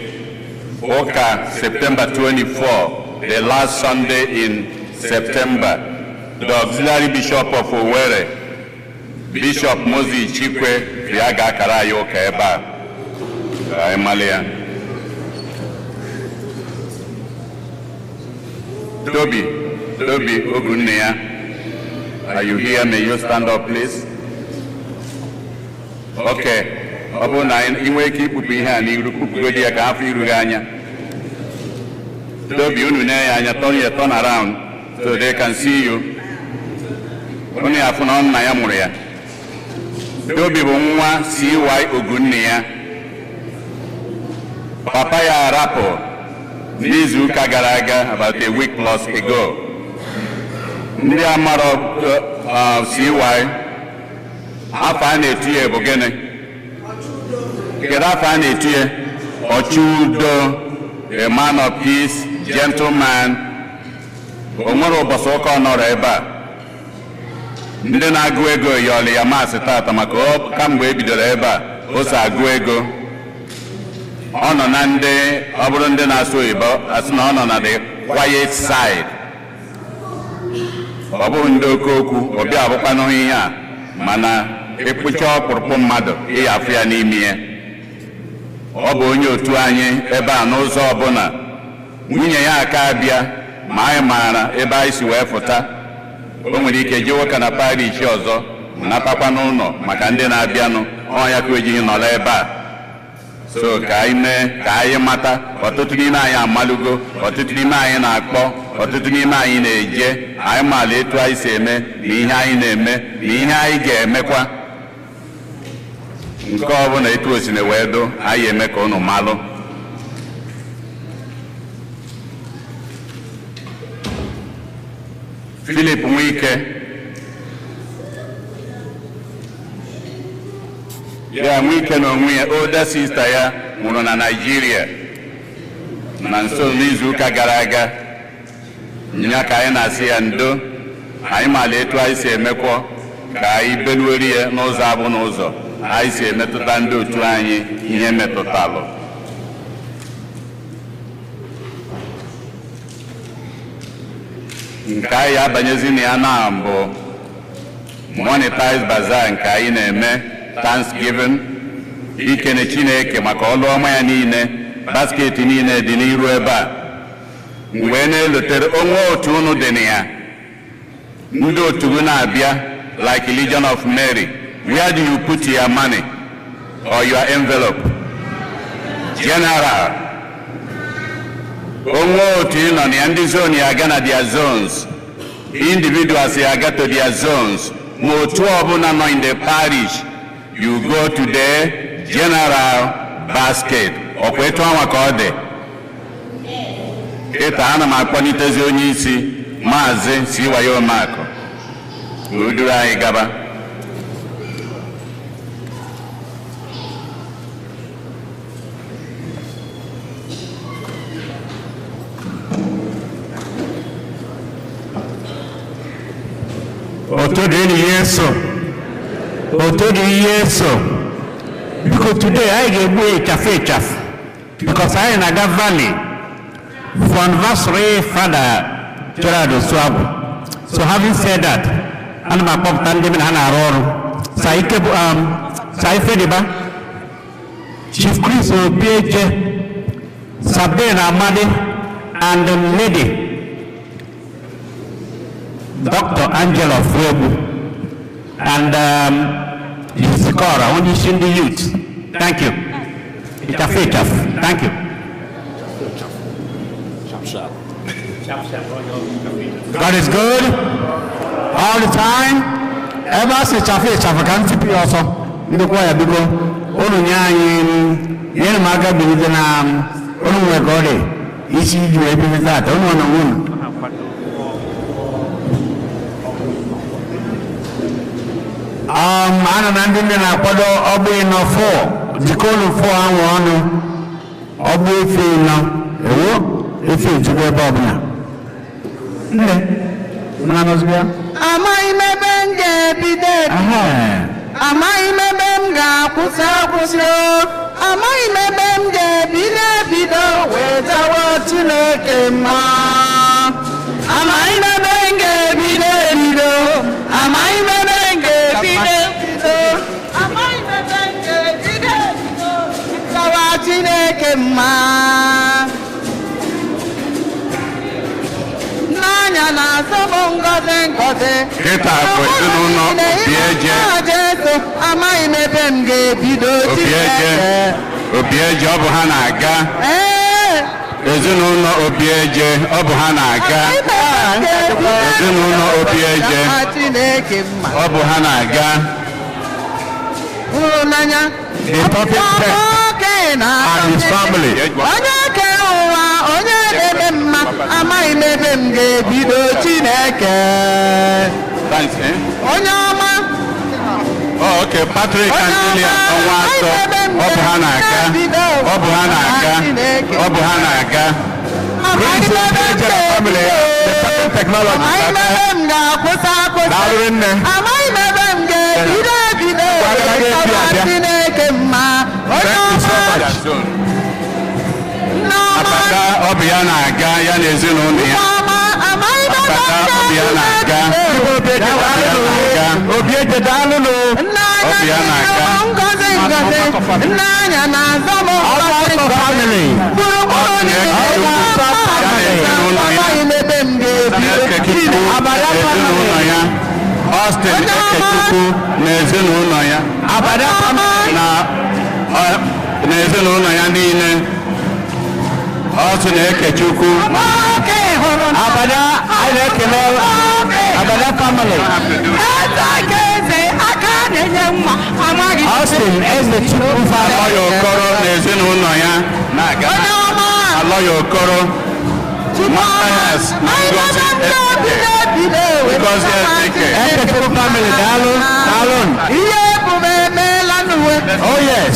Oka, September 24, the last Sunday in September, the Auxiliary Bishop of Owerri, Bishop Mozi Chikwe, Fiaga Karayo Keba, Emalia. Toby Ogunia, are you here? May you stand up, please? Okay. Obo na inwe ki pupu ihe a n'iru pupu godi ya ka afọ iru anya. Tobi unu na anya turn around so they can see you. Oni afọ na nna ya mụrụ ya. Tobi bụ nwa CY Ogunniya. Papa ya rapụ n'izu ụka gara aga about a week plus ago. Ndị amara CY afọ a na-etu ya bụ gịnị? Kedafane Etuye, Ochudo, a man of peace, gentleman, Omoro Basoko Noreba. Ndị na-agụ ego yọrọ ya maasị tata maka ọ kamgbe ebidoro ebe a o si agụ ego ọ nọ na ndị ọ bụrụ ndị na-asụ Igbo asị na ọ nọ na the quiet side ọ bụghị ndị oke okwu ọbịa abụkwa n'ohi ihe a mana ịkpụcha ọkpụrụkpụ mmadụ ịya afụ ya n'ime ya ọ bụ onye otu anyị ebe a n'ụzọ ọbụla nwunye ya aka abịa ma anyị maara ebe anyị si wee fụta o nwere ike jewe ka na parish ọzọ natakwa n'ụlọ maka ndị na-abịanụ ọ ya ka o jighị nọrọ ebe a so ka anyị mata ọtụtụ n'ime anyị amalugo ọtụtụ n'ime anyị na-akpọ ọtụtụ n'ime anyị na-eje anyị maala etu anyị si eme na ihe anyị na-eme na ihe anyị ga-emekwa nke ọ bụla etu o si na wee do anyị eme ka unu malụ Philip Nwike ya Nwike na onwe ya older sister ya nwụrụ na Nigeria na nso n'izu ụka gara aga nya ka anyị na-asị ya ndo anyị maala etu anyị si emekwa ka anyị beluori ya n'ụzọ abụ n'ụzọ anyị si emetụta ndị otu anyị ihe metụtalụ nke anyị abanyezi na ya na mbụ monetize bazaar nke anyị na-eme Thanksgiving ikene Chineke maka ọlụ ọma ya niile basket niile dị n'iru ebe a mgbe na-elotere onwe otu unu dị na ya ndị otu gị na-abịa like Legion of Mary, where do you put your money or your envelope? General onwe otu ị nọ na ya ndị zone ya aga na their zones, individuals ya aga to their zones, ma otu ọbụla nọ in the parish you go to the general basket. Ọkwa etu anwa ka ọ dị ịta ana m akpọnitezi onye isi Maazị Siwayo Makụ ka o duru anyị gaba. Oto di Yesu. Because today I get way chaff because I in Aga Valley for anniversary Father Gerard Oswabu. So having said that, and my pop tandem and Hana Saifediba, Chief Chris PJ, Sabina Amadi, and the lady Dr. Angela Frebu, and Sikora, only in the youth. Thank you. It's a faith. Thank you. God is good all the time. Ever since I feel I can't keep you also. In the choir, because Olu Yen Maga Bilizanam, Olu Gode, Ishi, you with that, Olu. Ana nandine na kwado obu ino 4 dikolu 4 anwo onu obu efe ino ewo efe ntube bob na nne mana nozbia amai mebenge bide amai mebemga kusa amai mebenge bide wetawa Chineke ma amai mebenge bide amai mebenge Chineke ma n'anya na-asọbụ ngozi Kịta bụ ezinụlọ Obieje amaghị m ebe m ga-ebido Obieje ọ bụ ha na-aga ezinụlọ Obieje ọ bụ ha na-aga ezinụlọ Obieje ọ bụ ha na-aga hụrụ n'anya and his family. Onye kere ụwa onye na-eme mma amaghị m ebe m ga-ebido Chineke onye ọma. Oh, okay, Patrick and Julia ọnwa atọ ọ bụ ha na-aga ọ bụ ha na-aga ọ bụ ha na-aga amaghị m ebe m ga-akwụsị amaghị m ebe m ga-ebido Chineke mma onye ọma. Apata ọ bụ ya na-aga ya na ezinụlọ ya. Apata ọ bụ ya na-aga Obieje daalụnụ ọ bụ ya na-aga n'anya na-azọ m family ezinụlọ ya Austin Ekechukwu na ezinụlọ ya na na ezinụlọ ya niile. Ọ sị na Ekechukwu Abada anyị na-ekele Abada family. Austin Ezechukwu Alọya Okoro na ezinụlọ ya na-aga. Alọya Okoro, Matthias na Ngozi Ezike. Ekechukwu family daalụ. Oh yes.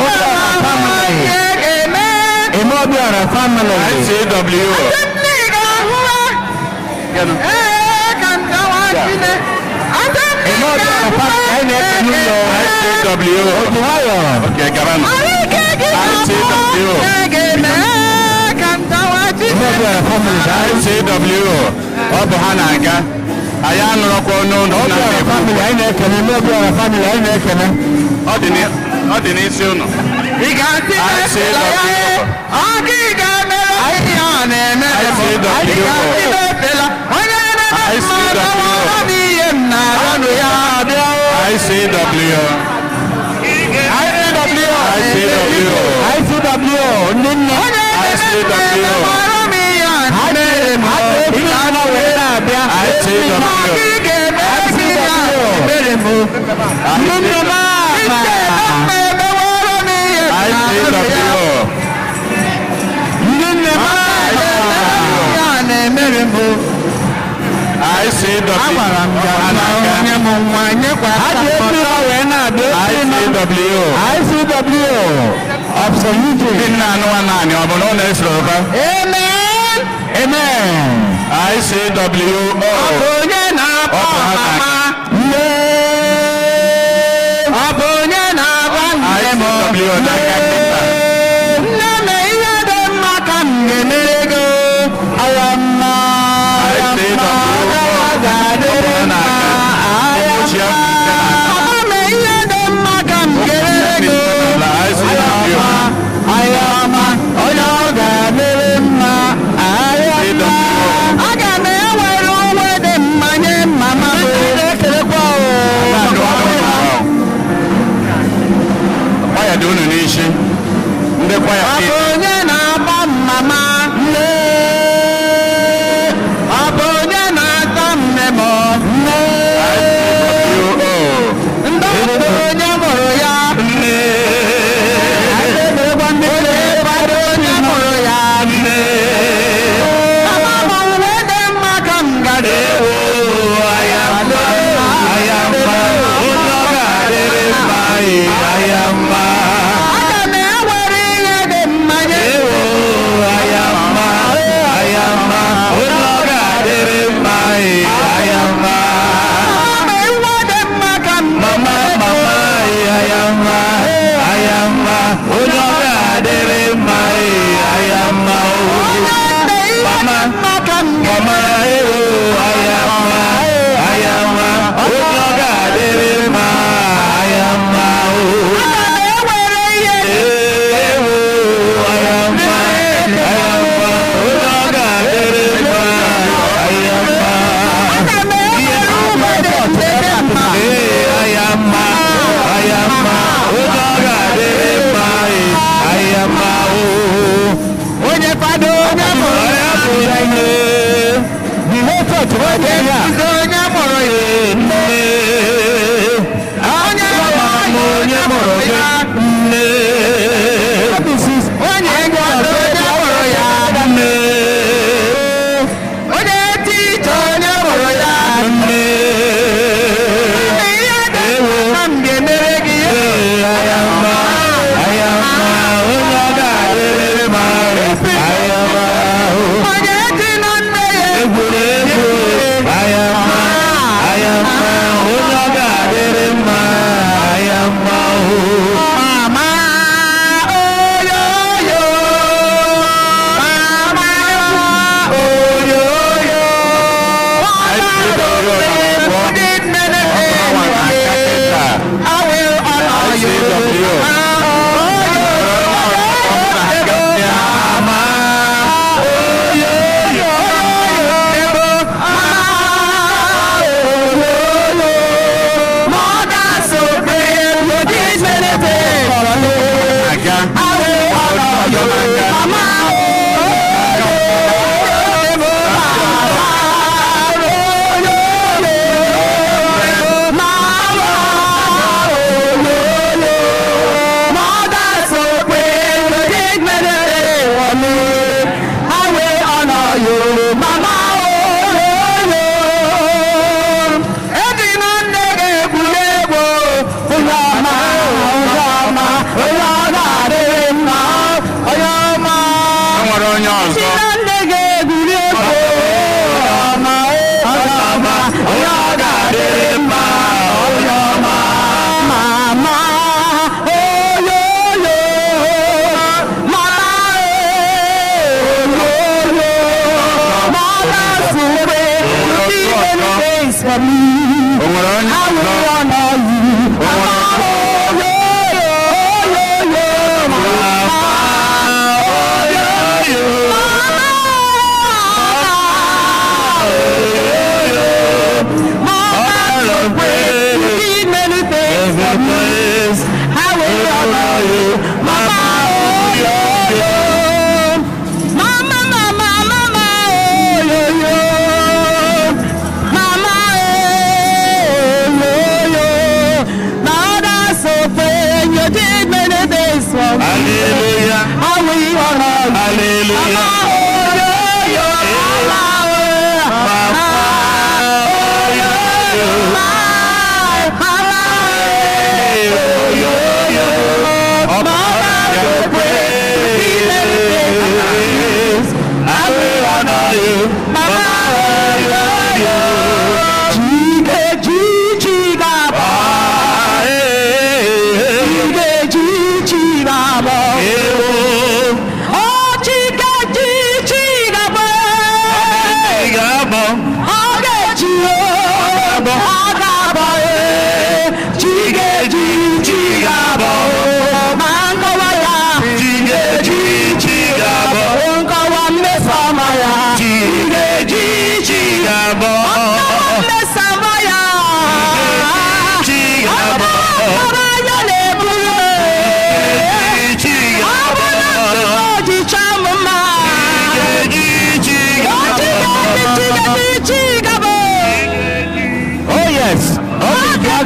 I Obiora family. ICW. ICW. Okay, Gavana. ICW. ICW. Obuhana aga. Aya nroko no no na family. I know Obiora family. I know Odini isi unu.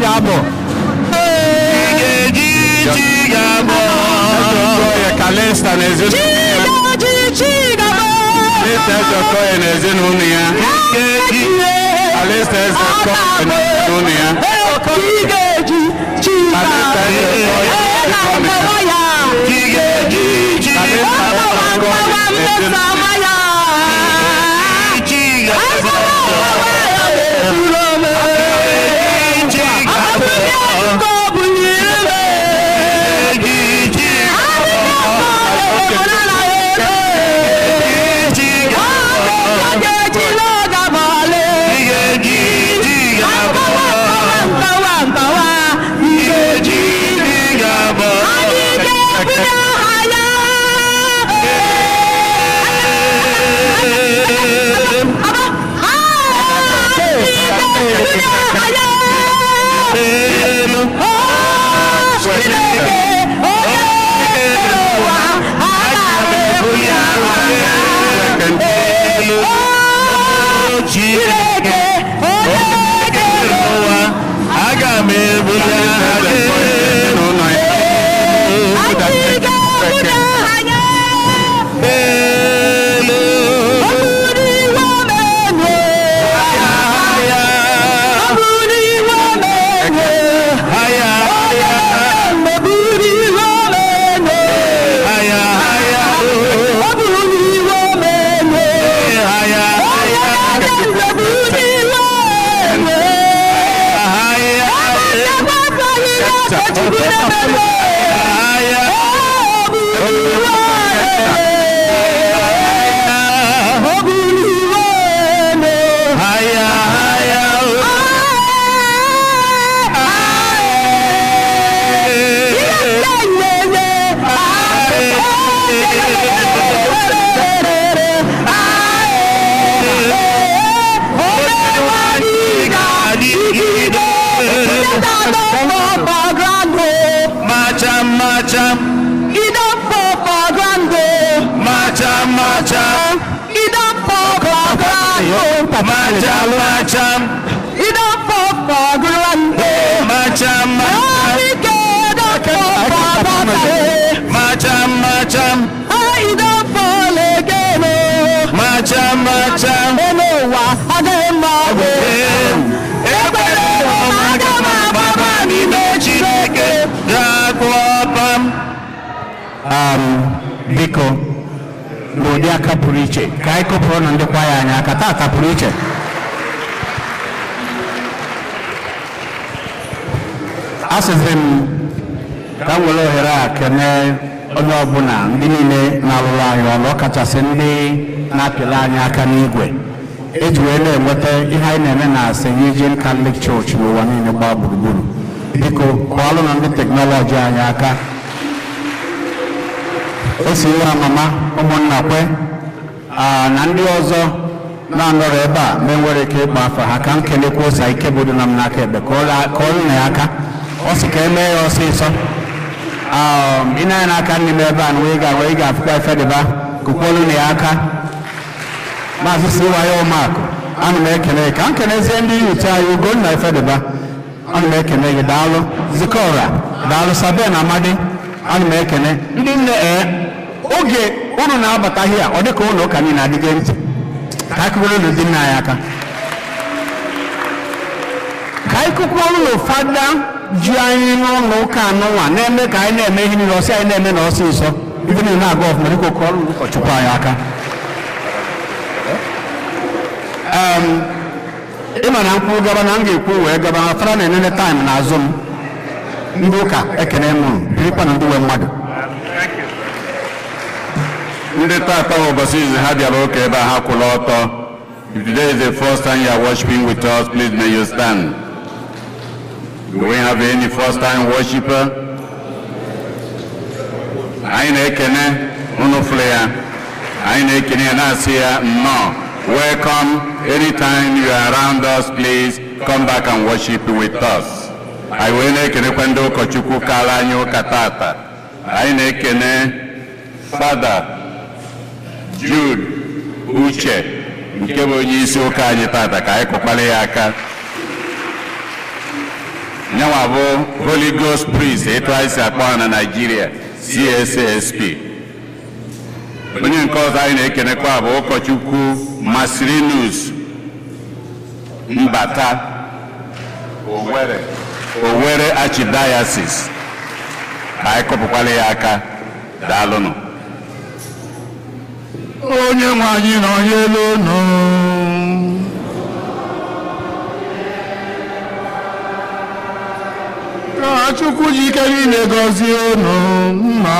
ga-abụ. Kalista na ezinụlọ ya. Kalista ezinụlọ ya. Biko n'ụdị aka pụrụ iche ka anyị kụpụrụ na ndị kwaya anyị aka tata pụrụ iche. Asịzị m ka m were ohere a kene onye ọbụla ndị niile na-alụrụ anyị ọrụ, ọkachasị ndị na-apịla anyị aka n'igwe eji wee na-enweta ihe anyị na-eme na St. Eugene Catholic Church n'ụwa niile gbaa gburugburu. Biko kụọlụ na ndị teknọlọji anyị aka. O si nwa mama ụmụnna kwe na ndị ọzọ na-anọrọ ebe a ma enwere ike ịgba afa ha ka m kelekwa ụsa ike bụ dị na m n'aka ebe ka ọrụ na ya aka ọ sị ka emee ya ọsịsọ. Ị na-anya n'aka nne m ebe a na wee ga-afụkwa ife dịba kụkwọlụ na ya aka. Maazị Siwayo Ụmụakụ, ana m ekele ka m kelezie ndị ute anyị Ugonna ife dịba, ana m ekele gị, daalụ. Zikọra, daalụ. Saben Amadi, ana m ekele ndị nne oge unu na-abataghị a ọ dịka ụlọ ụka niile adịghị ntị ka akụkọrọ ụlọ dị nna anyị aka ka ịkụkọ ụlọ fada ji anyị n'ụlọ ụka anụnwa na-eme ka anyị na-eme ihe niile ọsị anyị na-eme na ọsịsọ ibe niile na-aga ọfụma dịka ụkọ ọrụ ụkọchukwu anyị aka. Ịma na mkpụrụ gaba na m ga-ekwu wee gaba na fara na-enene taịm n'azụ m ndị ụka ekene m birikwa na ndị nwe mmadụ. Ndị tata ụbọchị izu ha bịara ụka ebe a ha kwụrụ ọtọ. If today is the first time you are worshiping with us, please may you stand. Do we have any first time worshiper? Anyị na-ekene unu fụrụ ya. Anyị na-ekene ya na-asị ya nnọọ. Welcome. Anytime you are around us, please come back and worship with us. Anyị wee na-ekenekwa ndị ụkọchukwu kara anyị ụka tata. Anyị na-ekene Fada Jude Uche nke bụ onye isi ụka anyị tata ka anyị kụkwara ya aka. nyanwa bụ Holy Ghost Priest etu anyị si akpọ ha na Nigeria CSASP. Onye nke ọzọ anyị na-ekenekwa bụ ụkọchukwu Masrinus Mbata Owerri Archdiocese. Anyị kọpụkwala ya aka. Daalụnụ. Onye nwe anyị nọnyere unu. Ka Chukwu ji ike niile gọzie unu, Nna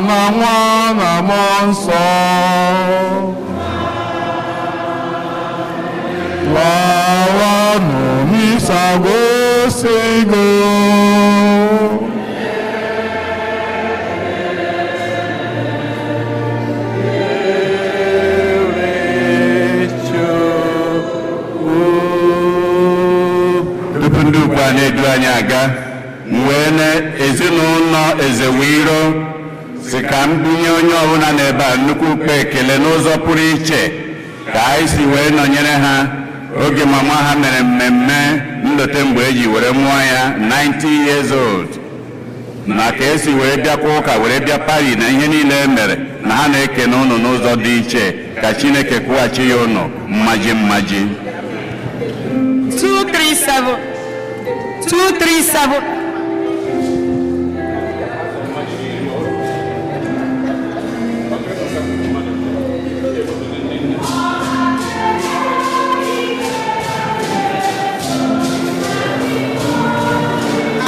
na Nwa na Mmụọ Nsọ. Lawanụ misa gosigo. Ndị ukwu a na-edu anyị aga wee na ezinụlọ Ezewiro si ka m bunye onye ọbụla n'ebe a nnukwu ukpe ekele n'ụzọ pụrụ iche ka anyị si wee nọnyere ha oge mama ha mere mmemme ndote mgbe eji were mụọ ya 90 years old, na ka esi wee bịakwa ụka were bịa pari na ihe niile e mere, na ha na-ekene ụnụ n'ụzọ dị iche. Ka Chineke kwụghachi ya ụnụ mmaji mmaji. 237 237.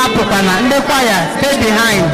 Apụkwana ndị kwaya, stay behind.